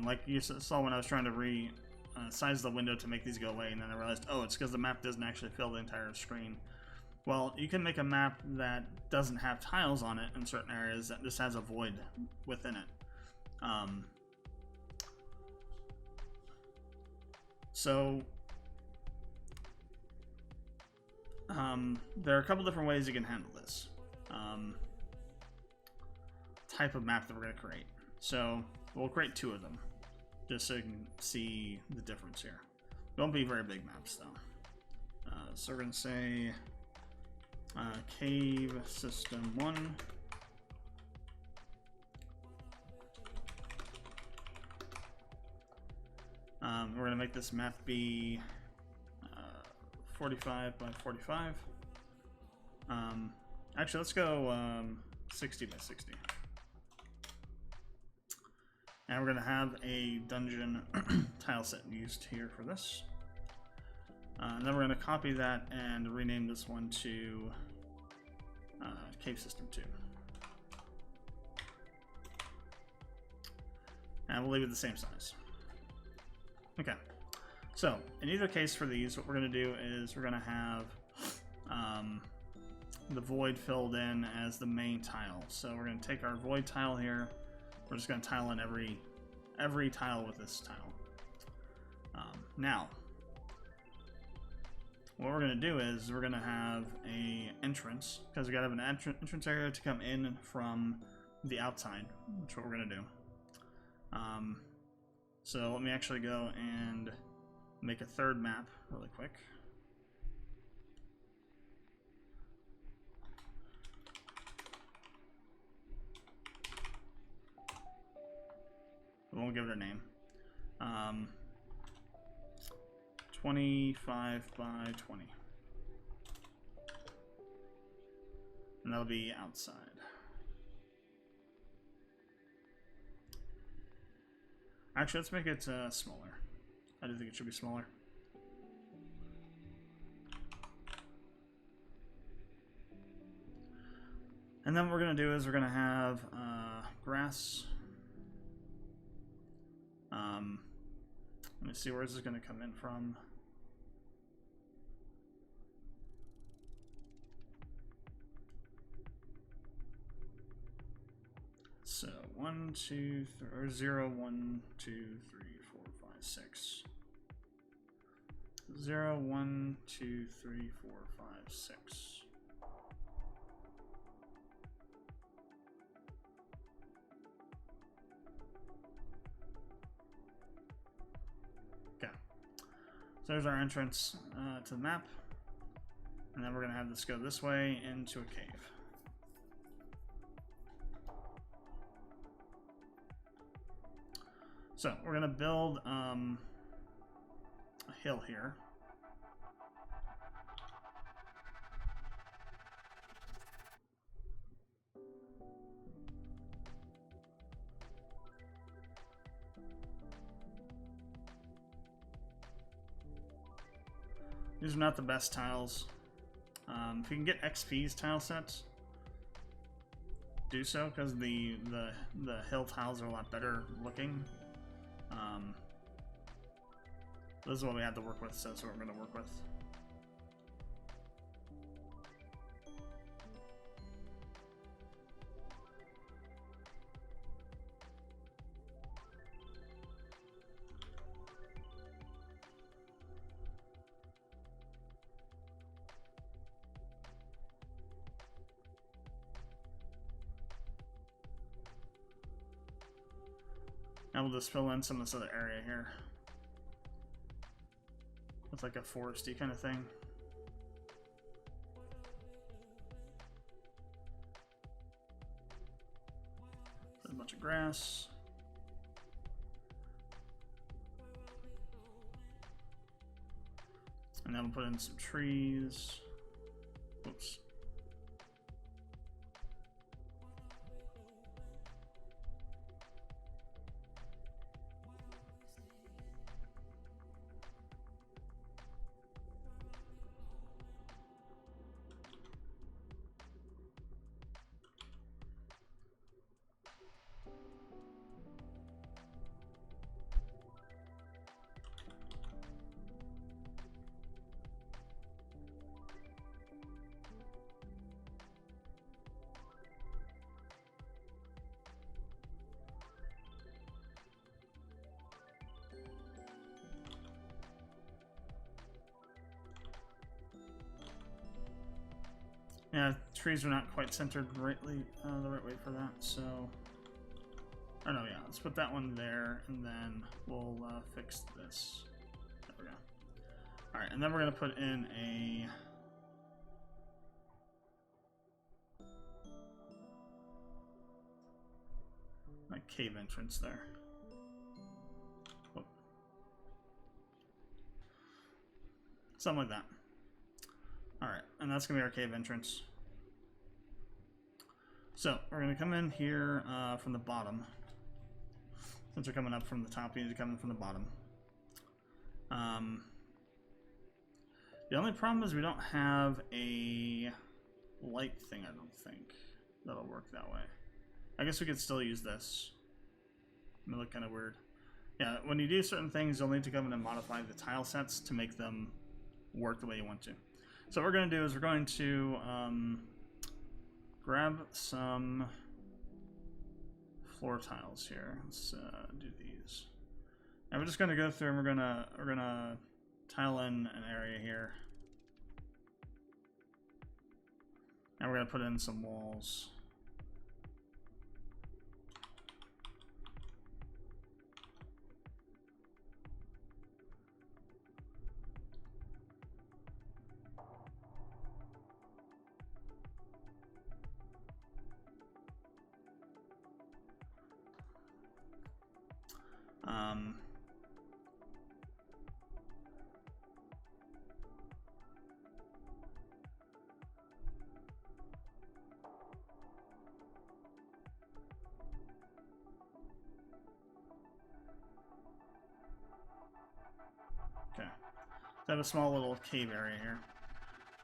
Like you saw when I was trying to size the window to make these go away, and then I realized, oh, it's because the map doesn't actually fill the entire screen. Well, you can make a map that doesn't have tiles on it in certain areas that just has a void within it. There are a couple different ways you can handle this type of map that we're going to create. So we'll create two of them, just so you can see the difference here. Don't be very big maps though. So we're going to say Cave System 1. We're going to make this map be 45 by 45. Actually, let's go 60 by 60. And we're going to have a dungeon tile set used here for this. And then we're going to copy that and rename this one to Cave System 2. And we'll leave it the same size. Okay. So, in either case for these, what we're going to do is we're going to have the void filled in as the main tile. So we're going to take our void tile here. We're just going to tile in every tile with this tile. Now, what we're going to do is we're going to have a entrance, because we got to have an entrance area to come in from the outside, which is what we're going to do. So let me actually go and make a third map really quick. We won't give it a name. 25 by 20. And that'll be outside. Actually, let's make it smaller. I do think it should be smaller. And then what we're going to do is we're going to have grass. Let me see, where is this going to come in from? So 1, 2, 3, or 0, 1, 2, 3, 4, 5, 6. 0, 1, 2, 3, 4, 5, 6. Okay. So there's our entrance to the map. And then we're going to have this go this way into a cave. So we're going to build a hill here. These are not the best tiles. If you can get XP's tile sets, do so, because the hill tiles are a lot better looking. This is what we had to work with, so that's what we're going to work with. Now we'll just fill in some of this other area here. It's like a foresty kind of thing. Put a bunch of grass. And then we'll put in some trees. Oops. Yeah, trees are not quite centered the right way for that, so... Oh no, yeah, let's put that one there, and then we'll fix this. There we go. Alright, and then we're going to put in a... cave entrance there. Oh. Something like that. Alright, and that's going to be our cave entrance. So, we're going to come in here from the bottom. Since we're coming up from the top, we need to come in from the bottom. The only problem is we don't have a light thing, I don't think. That'll work that way. I guess we could still use this. It look kind of weird. Yeah, when you do certain things, you'll need to come in and modify the tile sets to make them work the way you want to. So what we're going to do is we're going to grab some floor tiles here. Let's do these. And we're just going to go through and we're gonna tile in an area here. And we're going to put in some walls. have a small little cave area here.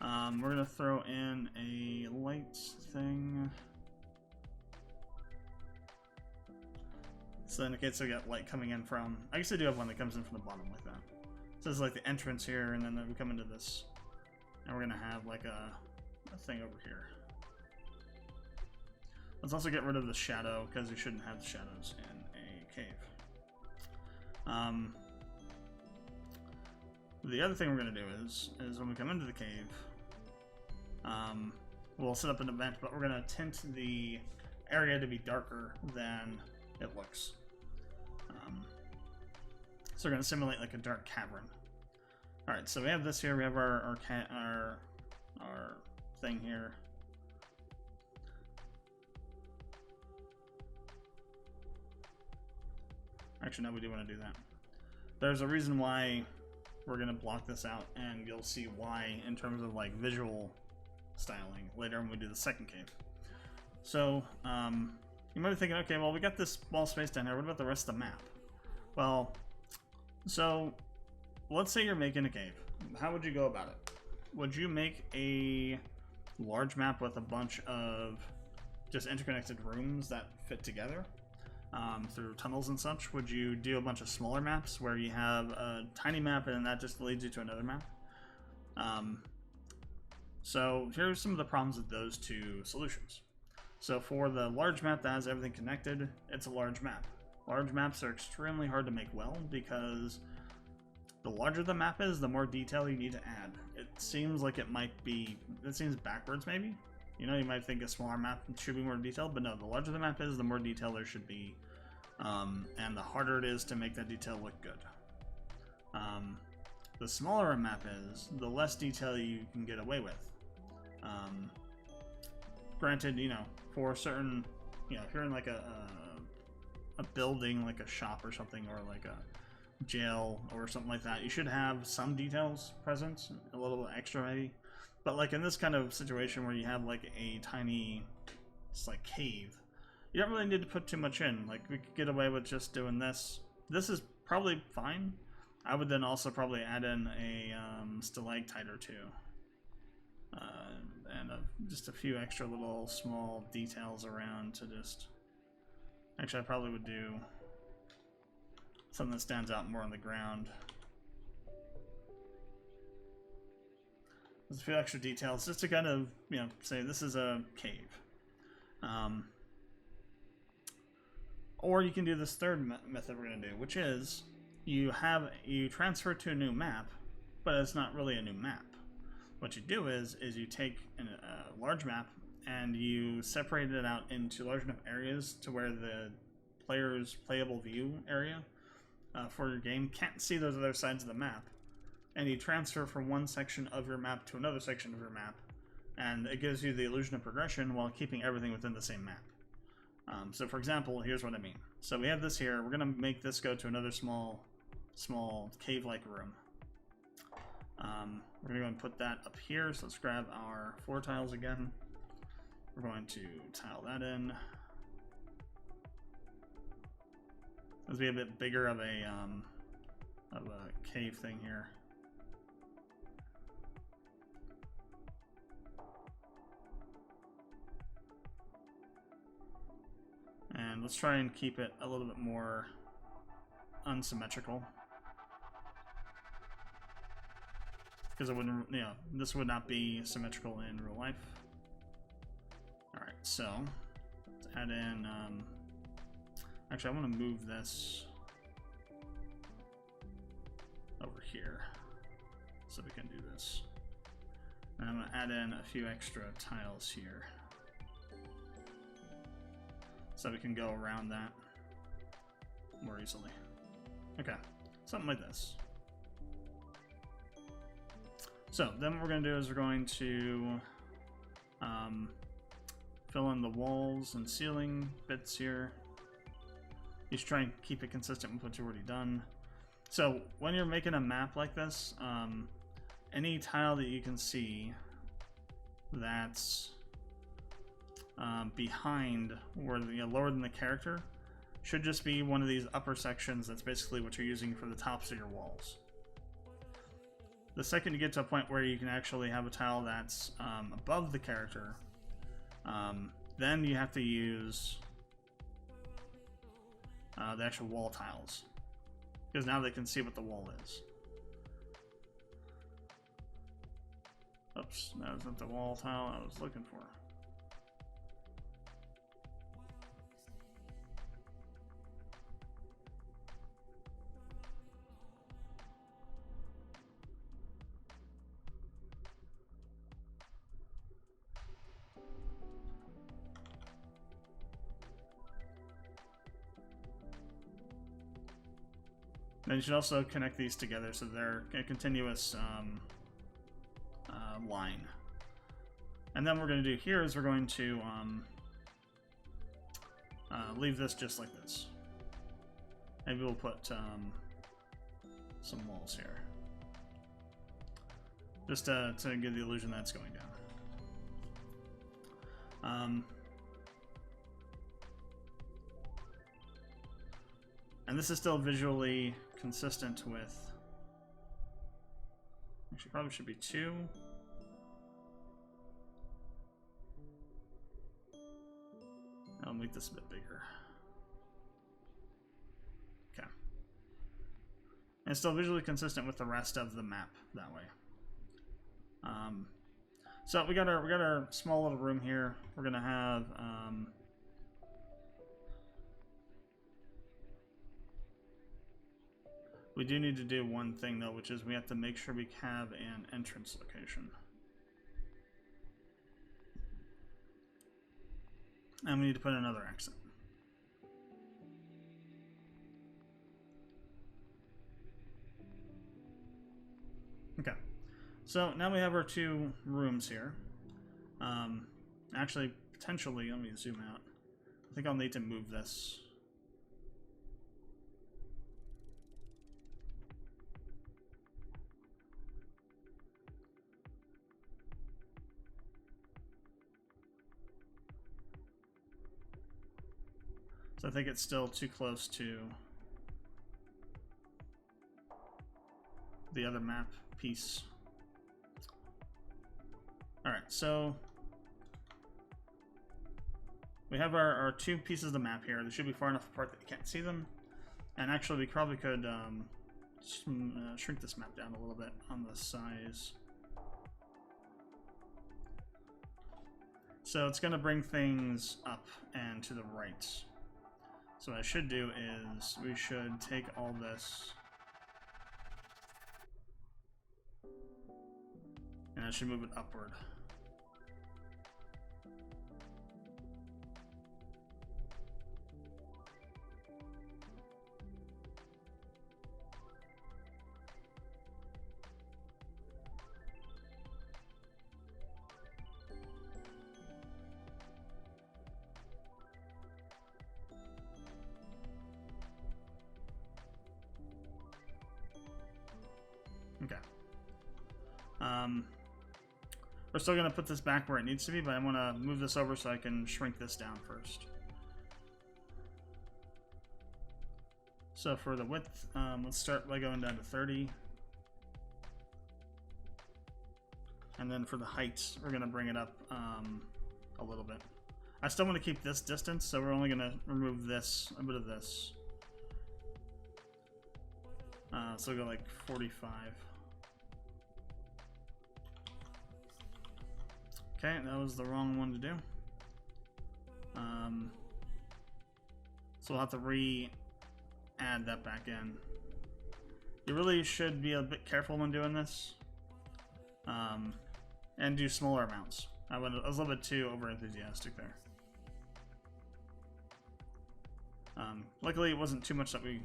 We're gonna throw in a light thing. So in the case we got light coming in from, I guess I do have one that comes in from the bottom like that. So this is like the entrance here, and then we come into this, and we're gonna have like a thing over here. Let's also get rid of the shadow, because you shouldn't have the shadows in a cave. The other thing we're gonna do is when we come into the cave, we'll set up an event, but we're gonna tint the area to be darker than it looks. So we're gonna simulate like a dark cavern. All right, so we have this here. We have our thing here. Actually, no, we do want to do that. There's a reason why we're gonna block this out, and you'll see why in terms of like visual styling later when we do the second cave. So you might be thinking, okay, well, we got this small space down here. What about the rest of the map? Well, so let's say you're making a cave. How would you go about it? Would you make a large map with a bunch of just interconnected rooms that fit together through tunnels and such? Would you do a bunch of smaller maps where you have a tiny map and then that just leads you to another map? So here's some of the problems with those two solutions. So for the large map that has everything connected, it's a large map. Large maps are extremely hard to make well, because the larger the map is, the more detail you need to add. It seems like it seems backwards maybe. You know, you might think a smaller map should be more detailed, but no, the larger the map is, the more detail there should be, and the harder it is to make that detail look good. The smaller a map is, the less detail you can get away with. Granted, you know, for certain, you know, if you're in like a building, like a shop or something, or like a jail or something like that, you should have some details present, a little bit extra maybe. But like in this kind of situation where you have like a tiny, it's like cave, you don't really need to put too much in. Like we could get away with just doing this. This is probably fine. I would then also probably add in a stalactite or two. And just a few extra little small details around to just... Actually, I probably would do something that stands out more on the ground. There's a few extra details just to kind of, you know, say this is a cave. Or you can do this third method we're going to do, which is you transfer to a new map, but it's not really a new map. What you do is you take a large map and you separate it out into large enough areas to where the player's playable view area for your game can't see those other sides of the map. And you transfer from one section of your map to another section of your map, and it gives you the illusion of progression while keeping everything within the same map. So for example, here's what I mean. So we have this here. We're going to make this go to another small cave-like room. We're going to go and put that up here. So let's grab our floor tiles again. We're going to tile that in. Let's be a bit bigger of a cave thing here. And let's try and keep it a little bit more unsymmetrical. Because it wouldn't, you know, this would not be symmetrical in real life. Alright, so let's add in, actually I want to move this over here so we can do this. And I'm going to add in a few extra tiles here so we can go around that more easily. Okay, something like this. So then what we're going to do is we're going to fill in the walls and ceiling bits here. You should try and keep it consistent with what you've already done. So when you're making a map like this, any tile that you can see that's behind or lower than the character should just be one of these upper sections. That's basically what you're using for the tops of your walls. the second you get to a point where you can actually have a tile that's above the character, then you have to use the actual wall tiles, because now they can see what the wall is. Oops, that was not the wall tile I was looking for. Then you should also connect these together so they're a continuous line. And then what we're going to do here is we're going to leave this just like this. Maybe we'll put some walls here, just to give the illusion that it's going down. And this is still visually consistent with... Actually, probably should be 2. I'll make this a bit bigger. Okay. And it's still visually consistent with the rest of the map that way. So we got our small little room here. We're gonna have we do need to do one thing though, which is we have to make sure we have an entrance location. And we need to put another exit. Okay. So now we have our 2 rooms here. Actually, potentially, let me zoom out. I think I'll need to move this. So I think it's still too close to the other map piece. Alright, so we have our 2 pieces of the map here. They should be far enough apart that you can't see them. And actually, we probably could shrink this map down a little bit on the size. So it's going to bring things up and to the right. So what I should do is we should take all this, and I should move it upward. Okay. We're still going to put this back where it needs to be, but I want to move this over so I can shrink this down first. So for the width, let's start by going down to 30. And then for the height, we're going to bring it up a little bit. I still want to keep this distance, so we're only going to remove this, a bit of this. So we'll go like 45. Okay, that was the wrong one to do. So we'll have to re-add that back in. You really should be a bit careful when doing this. And do smaller amounts. I was a little bit too over-enthusiastic there. Luckily it wasn't too much that we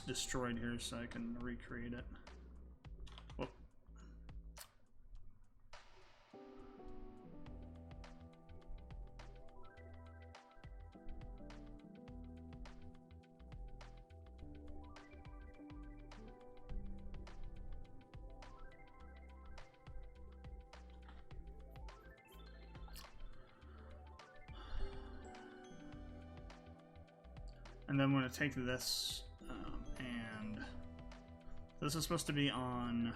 destroyed here, so I can recreate it. Whoop. And then I'm going to take this, and this is supposed to be on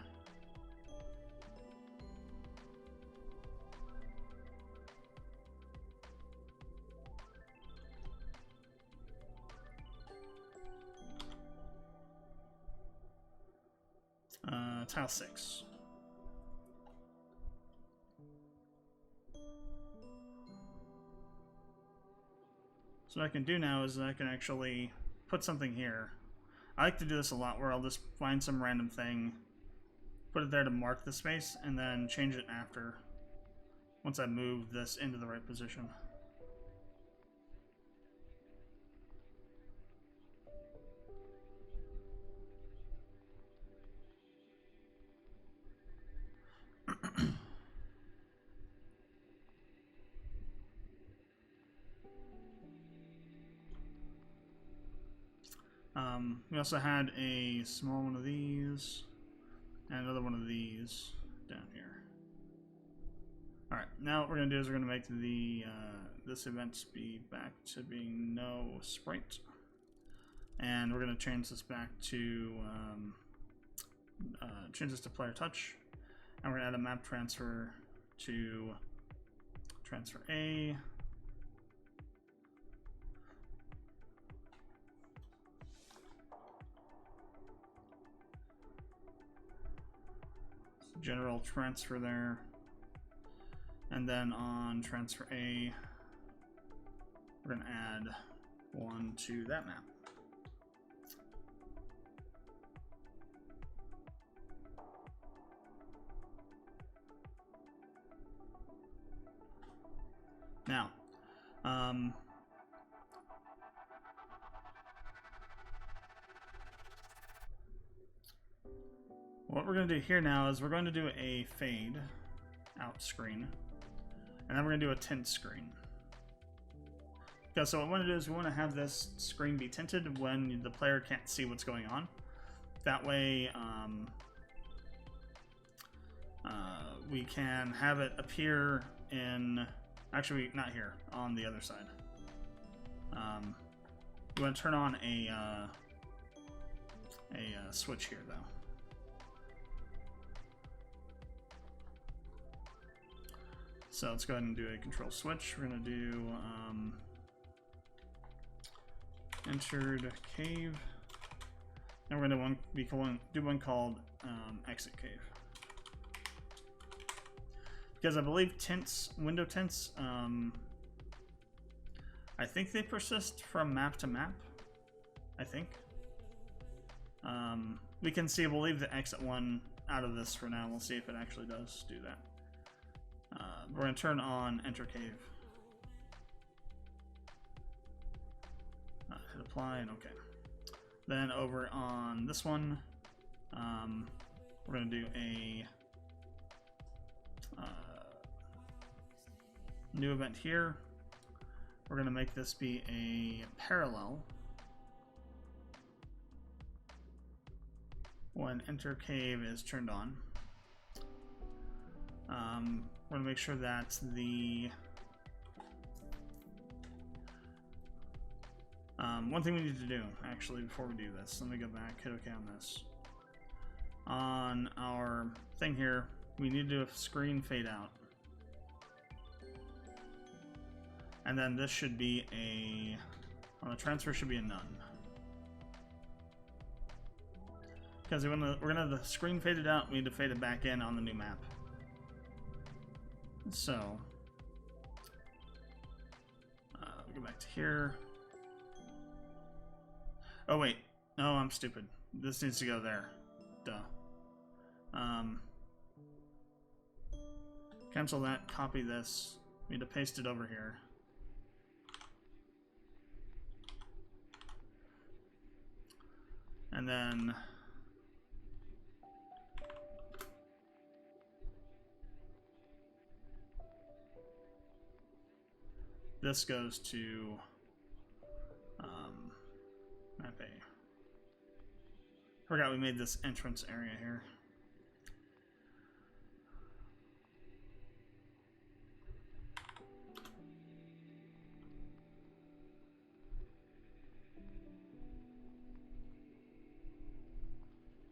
tile 6. So what I can do now is I can actually put something here. I like to do this a lot where I'll just find some random thing, put it there to mark the space, and then change it after, once I move this into the right position. We also had a small one of these, and another one of these down here. Alright, now what we're going to do is we're going to make the this event be back to being no sprite. And we're going to change this back to player touch. And we're going to add a map transfer to transfer A. General transfer there, and then on transfer A we're going to add one to that map. Now what we're going to do here now is we're going to do a fade out screen, and then we're going to do a tint screen. Okay, so what we want to do is we want to have this screen be tinted when the player can't see what's going on. That way we can have it appear in, actually not here, on the other side. We want to turn on a switch here though. So let's go ahead and do a control switch. We're going to do entered cave, and we're going to do one called exit cave. Because I believe tints, window tints, I think they persist from map to map. I think. We can see, we'll leave the exit one out of this for now. We'll see if it actually does do that. We're going to turn on enter cave. Hit apply and okay. Then over on this one, we're going to do a new event here. We're going to make this be a parallel when enter cave is turned on. We're going to make sure that the one thing we need to do actually before we do this, let me go back, hit OK on this. On our thing here, we need to do a screen fade out, and then this should be a, on the transfer should be a none, because we're gonna have the screen faded out. We need to fade it back in on the new map. So go back to here. Oh wait, no, I'm stupid. This needs to go there. Duh. Cancel that, copy this. We need to paste it over here. And then this goes to map A. Forgot we made this entrance area here.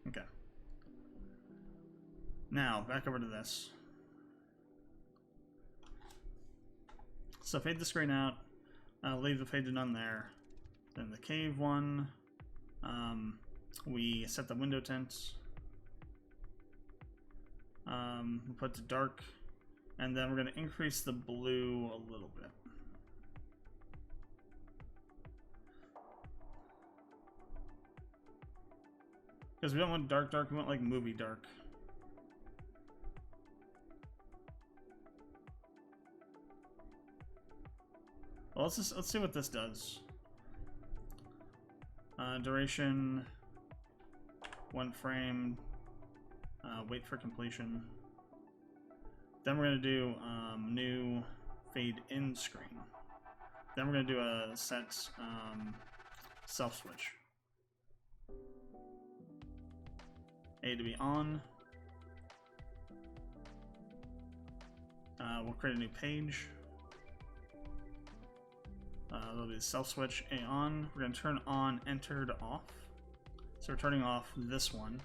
Okay. Now, back over to this. So fade the screen out, leave the fade to none there. Then the cave one, we set the window tints. We'll put to dark, and then we're going to increase the blue a little bit. Because we don't want dark, we want like movie dark. Well, let's see what this does. Duration, 1 frame, wait for completion. Then we're gonna do new fade in screen. Then we're gonna do a set self switch. A to be on. We'll create a new page. That'll be the self switch. A on. We're going to turn on enter to off. So we're turning off this one.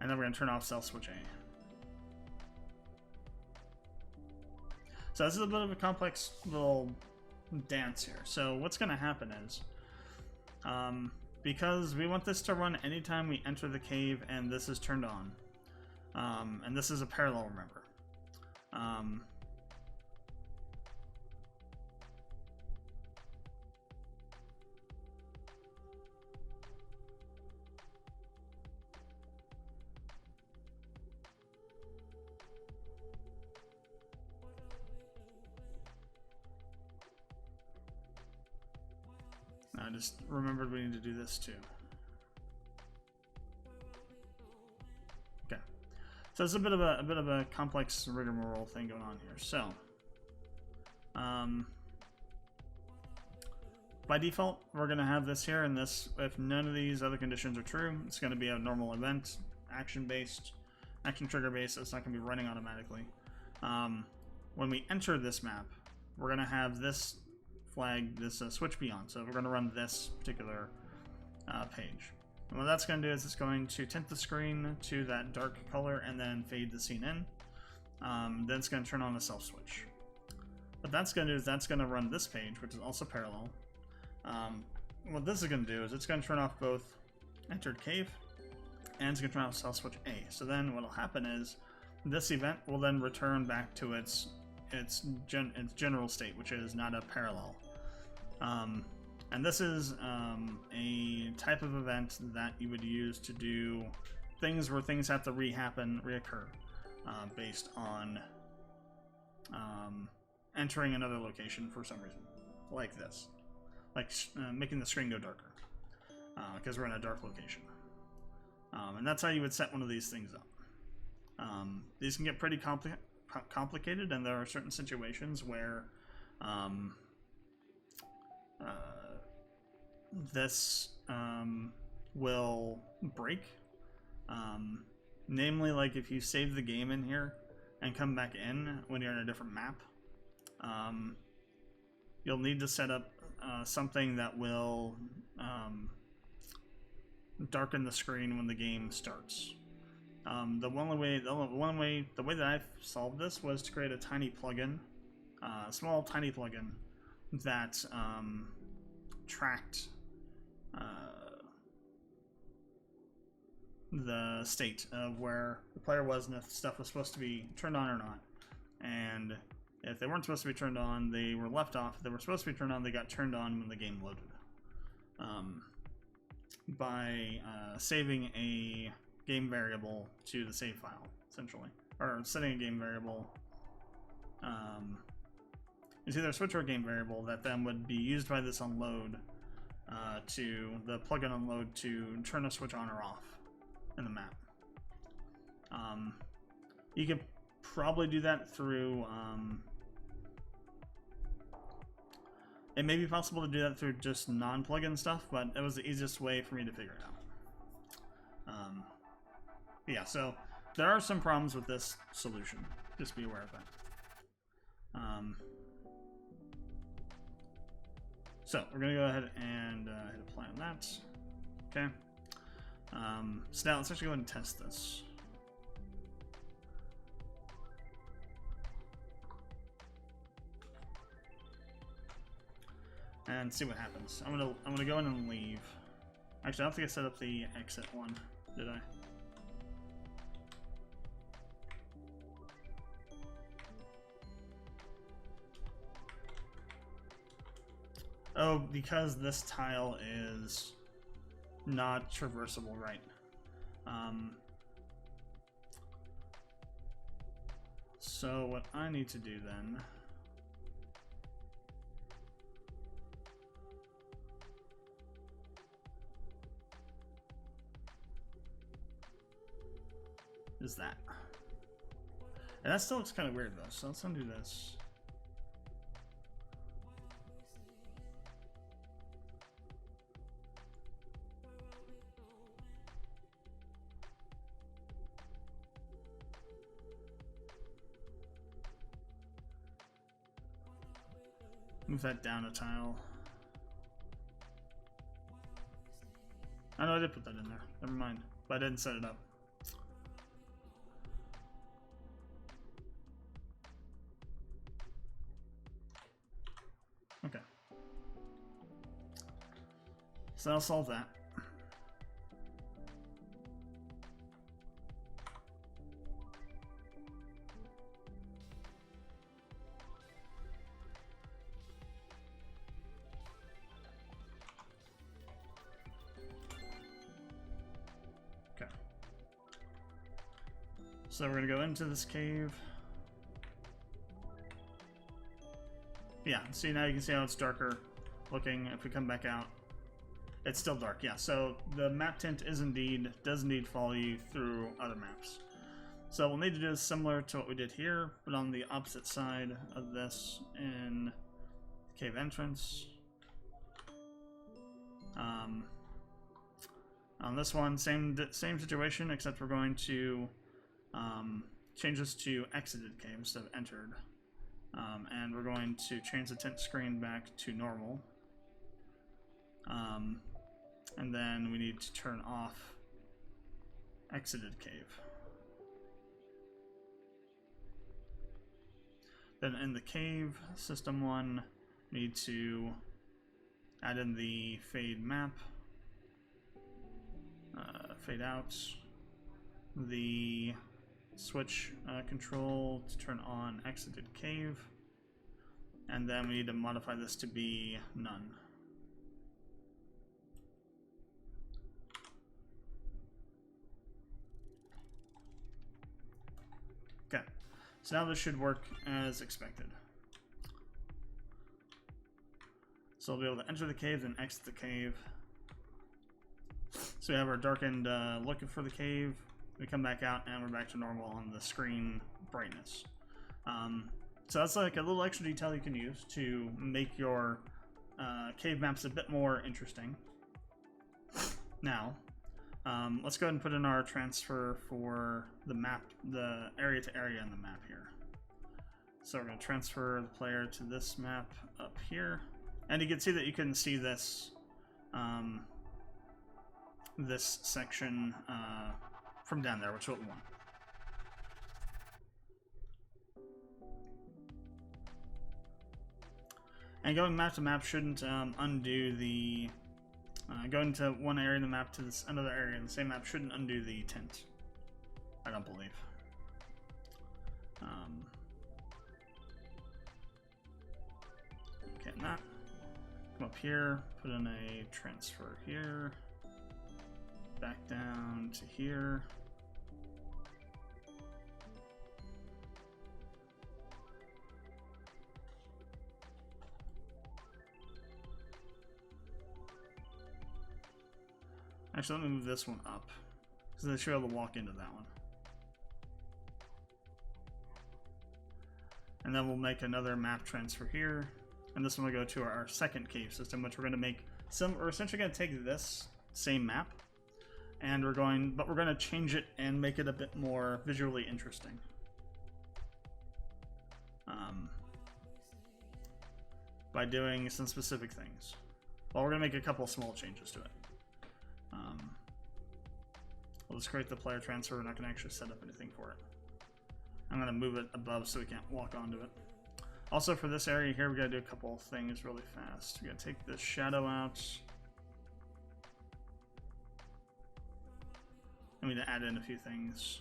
And then we're going to turn off self switch A. So this is a bit of a complex little dance here. So what's going to happen is, because we want this to run anytime we enter the cave and this is turned on, and this is a parallel, remember. I just remembered we need to do this too. Okay, so it's a bit of a complex rigmarole thing going on here. So, by default, we're going to have this here, and this, if none of these other conditions are true, it's going to be a normal event, action-based, action trigger-based, so it's not going to be running automatically. When we enter this map, we're going to have this flag, this switch be on, so we're going to run this particular page. And what that's going to do is it's going to tint the screen to that dark color and then fade the scene in. Then it's going to turn on the self switch. What that's going to do is that's going to run this page, which is also parallel. What this is going to do is it's going to turn off both entered cave and it's going to turn off self switch A. So then what will happen is this event will then return back to its general state, which is not a parallel. And this is a type of event that you would use to do things where things have to reoccur, based on entering another location for some reason, like this, like making the screen go darker, because we're in a dark location. And that's how you would set one of these things up. These can get pretty complicated, and there are certain situations where this will break. Namely, like if you save the game in here and come back in when you're in a different map, you'll need to set up something that will darken the screen when the game starts. The way that I've solved this was to create a tiny plugin, a small tiny plugin that tracked the state of where the player was and if stuff was supposed to be turned on or not. And if they weren't supposed to be turned on, they were left off. If they were supposed to be turned on, they got turned on when the game loaded. By saving a game variable to the save file, essentially. Or setting a game variable. It's either a switch or a game variable that then would be used by this unload to the plugin unload to turn a switch on or off in the map. You could probably do that through it may be possible to do that through just non-plugin stuff, but it was the easiest way for me to figure it out. Yeah, so there are some problems with this solution. Just be aware of that. So we're going to go ahead and hit apply on that. Okay. So now let's actually go ahead and test this. And see what happens. I'm gonna go in and leave. Actually, I don't think I set up the exit one, did I? Oh, because this tile is not traversable, right? So what I need to do then is that. And that still looks kind of weird though, so let's undo this. Move that down a tile. I know I did put that in there. Never mind. But I didn't set it up. Okay. So I'll solve that. So we're gonna go into this cave. Yeah, see, now you can see how it's darker looking. If we come back out, it's still dark. Yeah, so the map tint does indeed follow you through other maps. So what we'll need to do is similar to what we did here, but on the opposite side of this in cave entrance. On this one, same situation, except we're going to change this to exited cave instead of entered. And we're going to change the tint screen back to normal. And then we need to turn off exited cave. Then in the cave, system 1, we need to add in the fade map, fade out, the switch control to turn on exited cave, and then we need to modify this to be none. Okay, so now this should work as expected. So we'll be able to enter the cave and exit the cave. So we have our darkened look for the cave. We come back out and we're back to normal on the screen brightness. So that's like a little extra detail you can use to make your cave maps a bit more interesting. Now, let's go ahead and put in our transfer for the map, the area to area in the map here. So we're going to transfer the player to this map up here. And you can see that you can see this this section from down there, which is what we want. And going map to map shouldn't undo the going to one area in the map to this another area in the same map shouldn't undo the tint. I don't believe. Okay, that. Come up here, put in a transfer here, back down to here. Actually, let me move this one up, because they should be able to walk into that one. And then we'll make another map transfer here, and this one will go to our second cave system, which we're going to make some. We're essentially going to take this same map, and we're going to change it and make it a bit more visually interesting. By doing some specific things. Well, we're going to make a couple small changes to it. We'll just create the player transfer. We're not going to actually set up anything for it. I'm going to move it above so we can't walk onto it. Also, for this area here, we got to do a couple things really fast. We got to take this shadow out. me to add in a few things.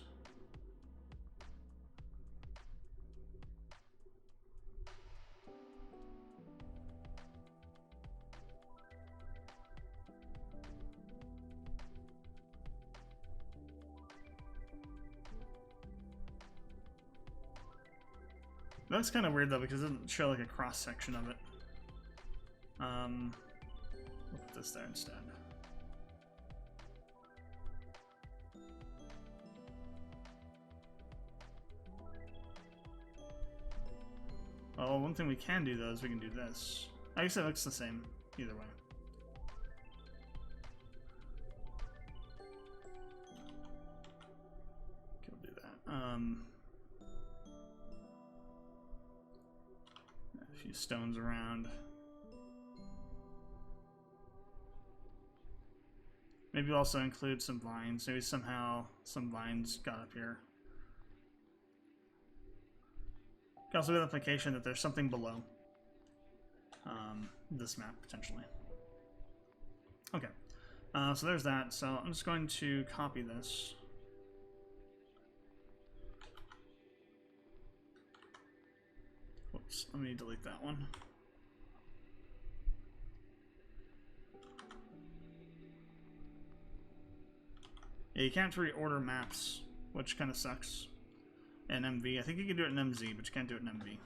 That's kind of weird though because it doesn't show like a cross section of it. We'll put this there instead. Well, one thing we can do though is we can do this. I guess it looks the same either way. Okay, we'll do that. A few stones around. Maybe we'll also include some vines. Maybe somehow some vines got up here. Could also be the implication that there's something below this map, potentially. Okay, so there's that. So I'm just going to copy this. Whoops, let me delete that one. Yeah, you can't reorder maps, which kind of sucks. In MV. I think you can do it in MZ, but you can't do it in MV.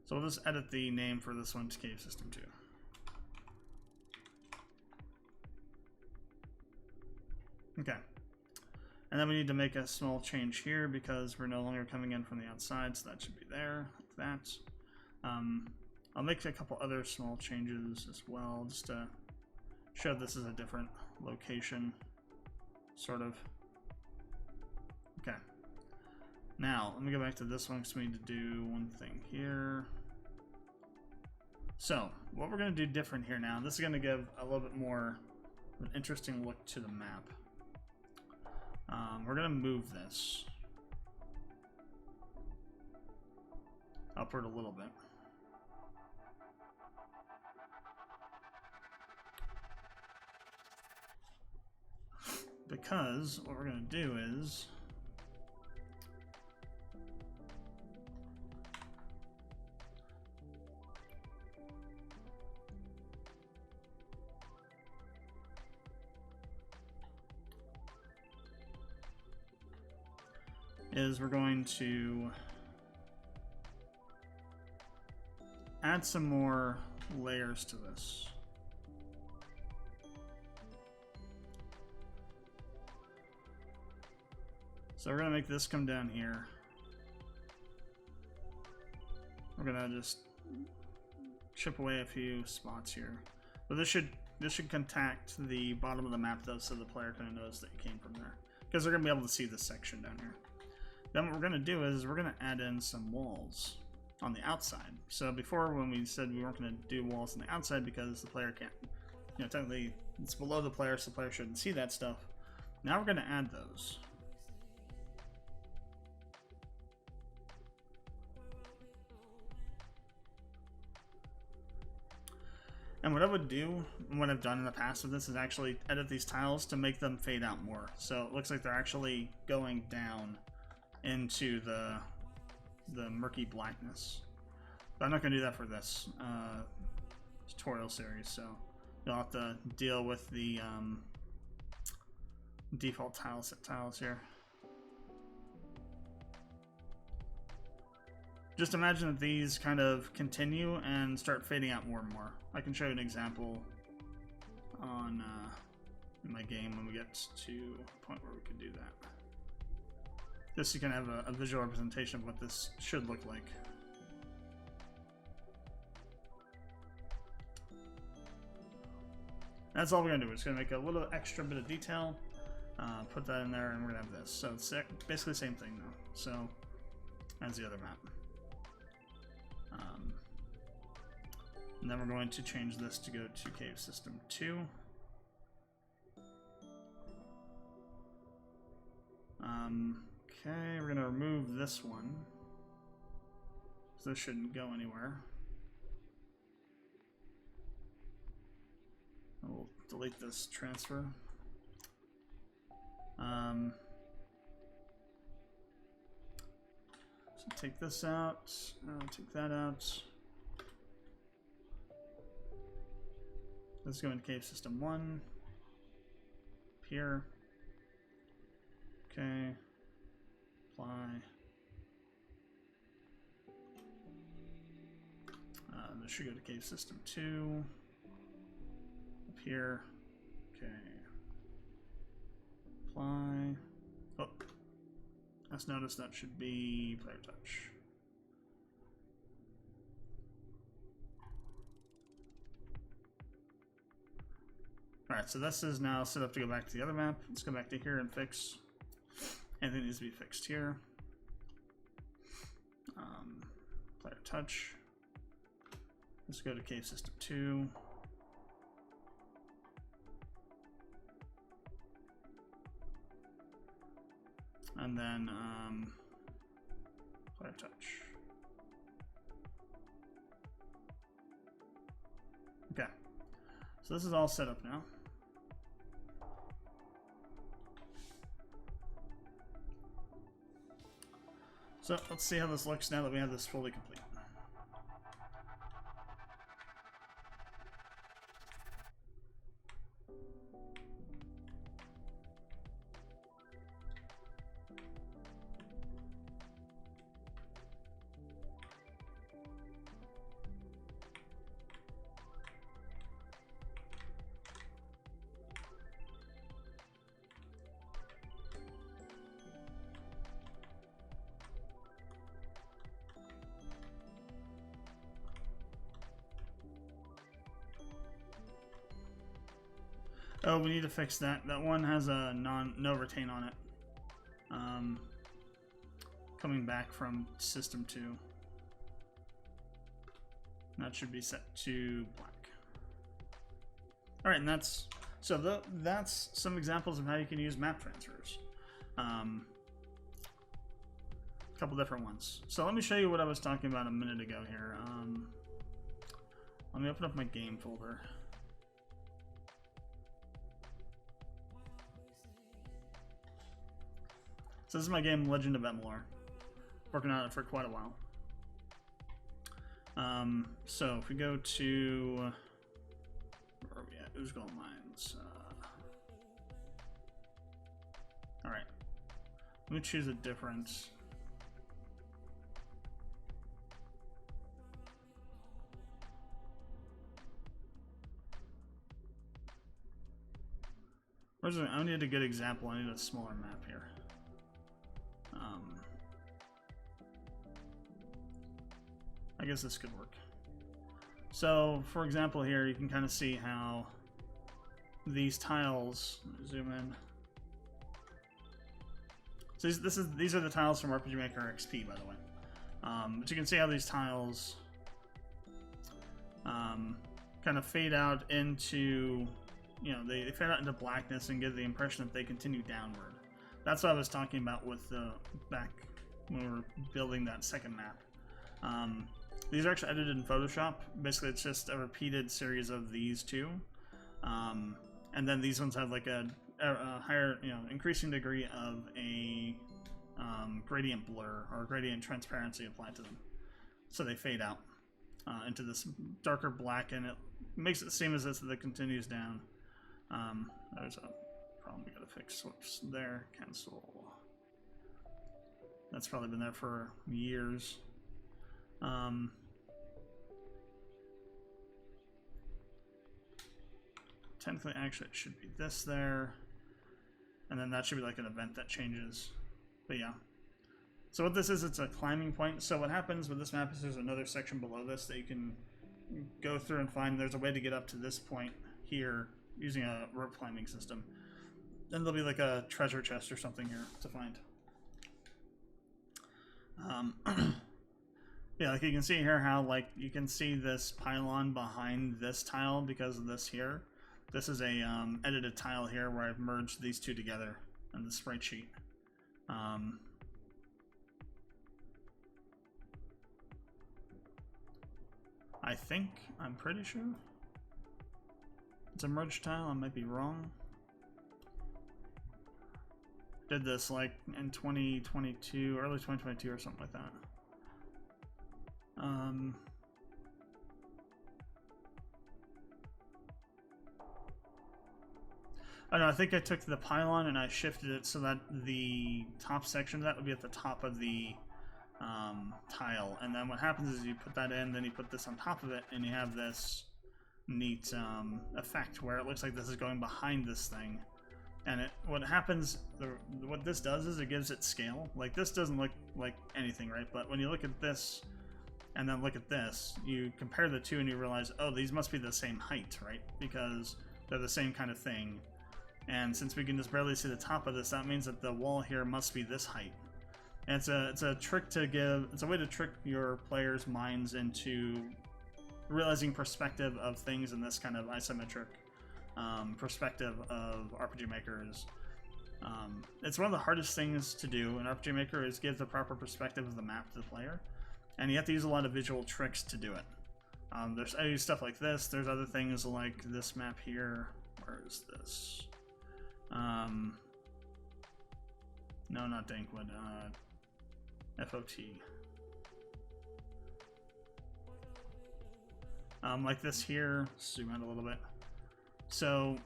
So we'll just edit the name for this one to Cave System 2. Okay. And then we need to make a small change here because we're no longer coming in from the outside, so that should be there, like that. I'll make a couple other small changes as well, just to show this is a different location. Sort of. Okay. Now, let me go back to this one because we need to do one thing here. So, what we're going to do different here now, this is going to give a little bit more of an interesting look to the map. We're going to move this upward a little bit. Because what we're going to do is we're going to add some more layers to this. So we're going to make this come down here. We're going to just chip away a few spots here. But this should contact the bottom of the map though, so the player kind of knows that you came from there. Because they're going to be able to see this section down here. Then what we're going to do is we're going to add in some walls on the outside. So before, when we said we weren't going to do walls on the outside because the player can't, you know, technically it's below the player, so the player shouldn't see that stuff. Now we're going to add those. And what I would do, and what I've done in the past with this, is actually edit these tiles to make them fade out more. So it looks like they're actually going down into the murky blackness. But I'm not going to do that for this tutorial series, so you'll have to deal with the default tiles here. Just imagine that these kind of continue and start fading out more and more. I can show you an example on in my game when we get to a point where we can do that. Just so you can have a visual representation of what this should look like. That's all we're going to do. We're just going to make a little extra bit of detail, put that in there, and we're going to have this. So it's basically the same thing now. So, as the other map. And then we're going to change this to go to Cave System 2. Okay, we're going to remove this one. So this shouldn't go anywhere. We'll delete this transfer. So take this out, take that out. Let's go into cave system 1. Here. Okay. Apply. This should go to cave system 2. Up here. Okay. Apply. Oh. Let's notice that should be player touch. Alright, so this is now set up to go back to the other map. Let's go back to here and fix anything that needs to be fixed here. Player touch. Let's go to cave system 2. And then player touch. Okay. So this is all set up now. So let's see how this looks now that we have this fully complete. Oh, we need to fix that. That one has a no retain on it. Coming back from system 2. That should be set to black. All right, and that's some examples of how you can use map transfers. A couple different ones. So let me show you what I was talking about a minute ago here. Let me open up my game folder. So this is my game, Legend of Emilor. Working on it for quite a while. So if we go to, where are we at? Who's Gold Mines? All right. Let me choose a different. I need a good example. I need a smaller map here. I guess this could work. So, for example, here you can kind of see how these tiles. Zoom in. So these are the tiles from RPG Maker XP, by the way. But you can see how these tiles kind of fade out into, they fade out into blackness and give the impression that they continue downward. That's what I was talking about with the back when we were building that second map. These are actually edited in Photoshop. Basically, it's just a repeated series of these two. And then these ones have like a higher, increasing degree of a gradient blur or gradient transparency applied to them. So they fade out into this darker black, and it makes it seem as if it continues down. There's a problem we gotta fix. Whoops, there, cancel. That's probably been there for years. Technically, actually, it should be this there, and then that should be like an event that changes. But yeah. So what this is, it's a climbing point. So what happens with this map is there's another section below this that you can go through and find. There's a way to get up to this point here using a rope climbing system. Then there'll be like a treasure chest or something here to find. Yeah, like you can see here how like you can see this pylon behind this tile because of this here. This is a edited tile here where I've merged these two together in the sprite sheet. I'm pretty sure. It's a merge tile, I might be wrong. Did this like in 2022, early 2022 or something like that. I don't know, I think I took the pylon and I shifted it so that the top section of that would be at the top of the tile. And then what happens is you put that in, then you put this on top of it, and you have this neat effect where it looks like this is going behind this thing. And what happens, what this does is it gives it scale. Like, this doesn't look like anything, right? But when you look at this and then look at this, you compare the two and you realize, oh, these must be the same height, right? Because they're the same kind of thing. And since we can just barely see the top of this, that means that the wall here must be this height. And it's a trick to give, it's a way to trick your players' minds into realizing perspective of things in this kind of isometric perspective of RPG Maker's. It's one of the hardest things to do in RPG Maker is give the proper perspective of the map to the player, and you have to use a lot of visual tricks to do it. I use stuff like this. There's other things like this map here. Where is this? No, not Dankwood. FOT. Like this here. Zoom out a little bit. So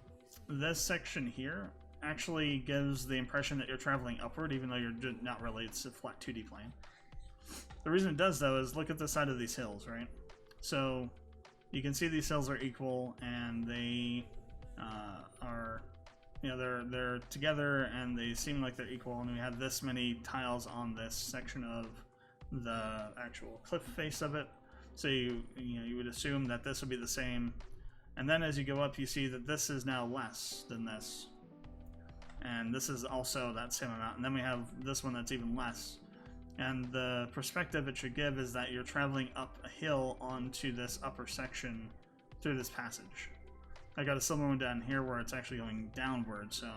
this section here actually gives the impression that you're traveling upward, even though you're not really. It's a flat 2D plane. The reason it does, though, is look at the side of these hills, right? So you can see these hills are equal, and they are, you know, they're together, and they seem like they're equal. And we have this many tiles on this section of the actual cliff face of it. So you would assume that this would be the same. And then as you go up, you see that this is now less than this. And this is also that same amount. And then we have this one that's even less. And the perspective it should give is that you're traveling up a hill onto this upper section through this passage. I got a similar one down here where it's actually going downward. So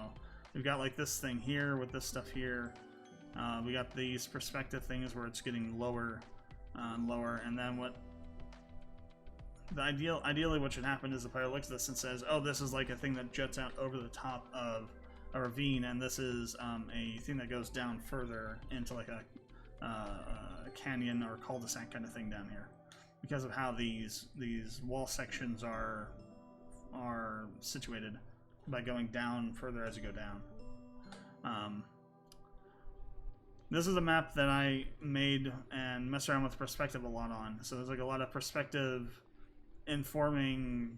we've got like this thing here with this stuff here. We got these perspective things where it's getting lower and lower. And then ideally what should happen is the player looks at this and says, oh, this is like a thing that juts out over the top of a ravine, and this is a thing that goes down further into like a canyon or cul-de-sac kind of thing down here, because of how these wall sections are situated by going down further as you go down. This is a map that I made and messed around with perspective a lot on. So there's like a lot of perspective informing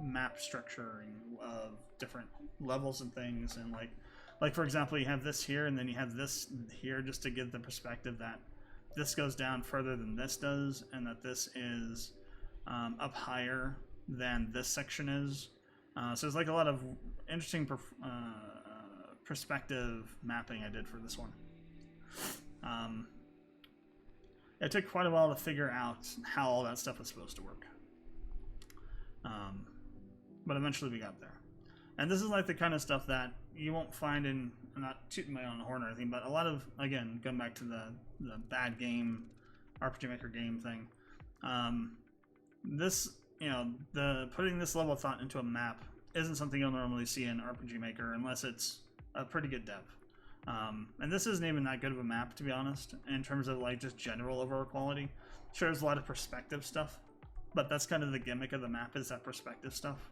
map structuring of different levels and things, and like for example, you have this here, and then you have this here, just to give the perspective that this goes down further than this does, and that this is up higher than this section is. So there's like a lot of interesting perspective mapping I did for this one. It took quite a while to figure out how all that stuff was supposed to work. But eventually we got there. And this is like the kind of stuff that you won't find in, I'm not tooting my own horn or anything, but a lot of, again, going back to the bad game, RPG Maker game thing, this, you know, putting this level of thought into a map isn't something you'll normally see in RPG Maker unless it's a pretty good dev. And this isn't even that good of a map, to be honest, in terms of like just general overall quality. Sure, there's a lot of perspective stuff, but that's kind of the gimmick of the map, is that perspective stuff.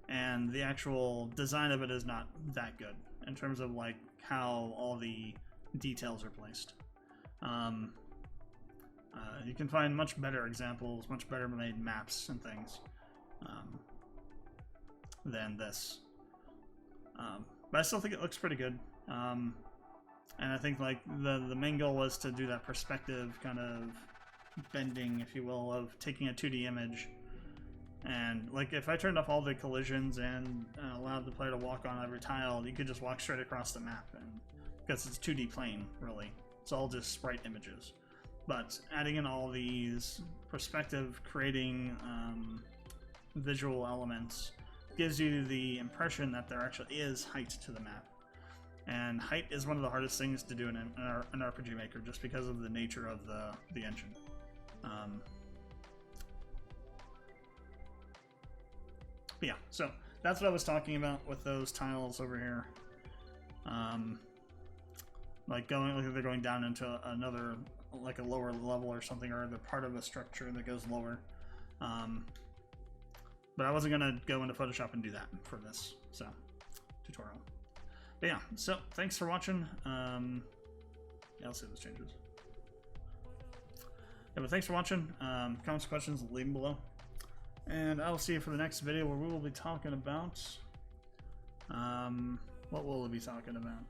And the actual design of it is not that good in terms of like how all the details are placed. You can find much better examples, much better made maps and things than this. But I still think it looks pretty good. And I think like the main goal was to do that perspective kind of bending, if you will, of taking a 2D image. And like if I turned off all the collisions and allowed the player to walk on every tile, you could just walk straight across the map, and because it's 2D plane, really. It's all just sprite images. But adding in all these perspective, creating visual elements, gives you the impression that there actually is height to the map. And height is one of the hardest things to do in an RPG Maker, just because of the nature of the engine. But yeah, so that's what I was talking about with those tiles over here. Like they're going down into another, like a lower level or something, or they're part of a structure that goes lower. But I wasn't gonna go into Photoshop and do that for this tutorial. But yeah, so thanks for watching. Yeah, I'll see those changes. Yeah, but thanks for watching. Comments, questions, leave them below. And I'll see you for the next video where we will be talking about... what will we be talking about?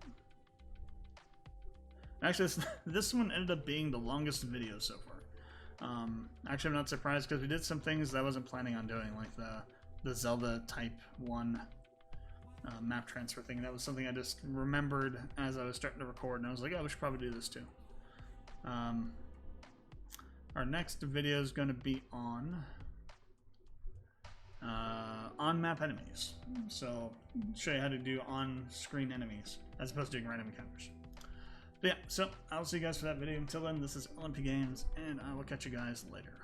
Actually, this one ended up being the longest video so far. Actually, I'm not surprised because we did some things that I wasn't planning on doing, like the Zelda type 1 map transfer thing. That was something I just remembered as I was starting to record, and I was like, oh, we should probably do this too. Our next video is going to be on map enemies. So show you how to do on-screen enemies as opposed to doing random encounters. But yeah, so I'll see you guys for that video. Until then, this is LMP Games, and I will catch you guys later.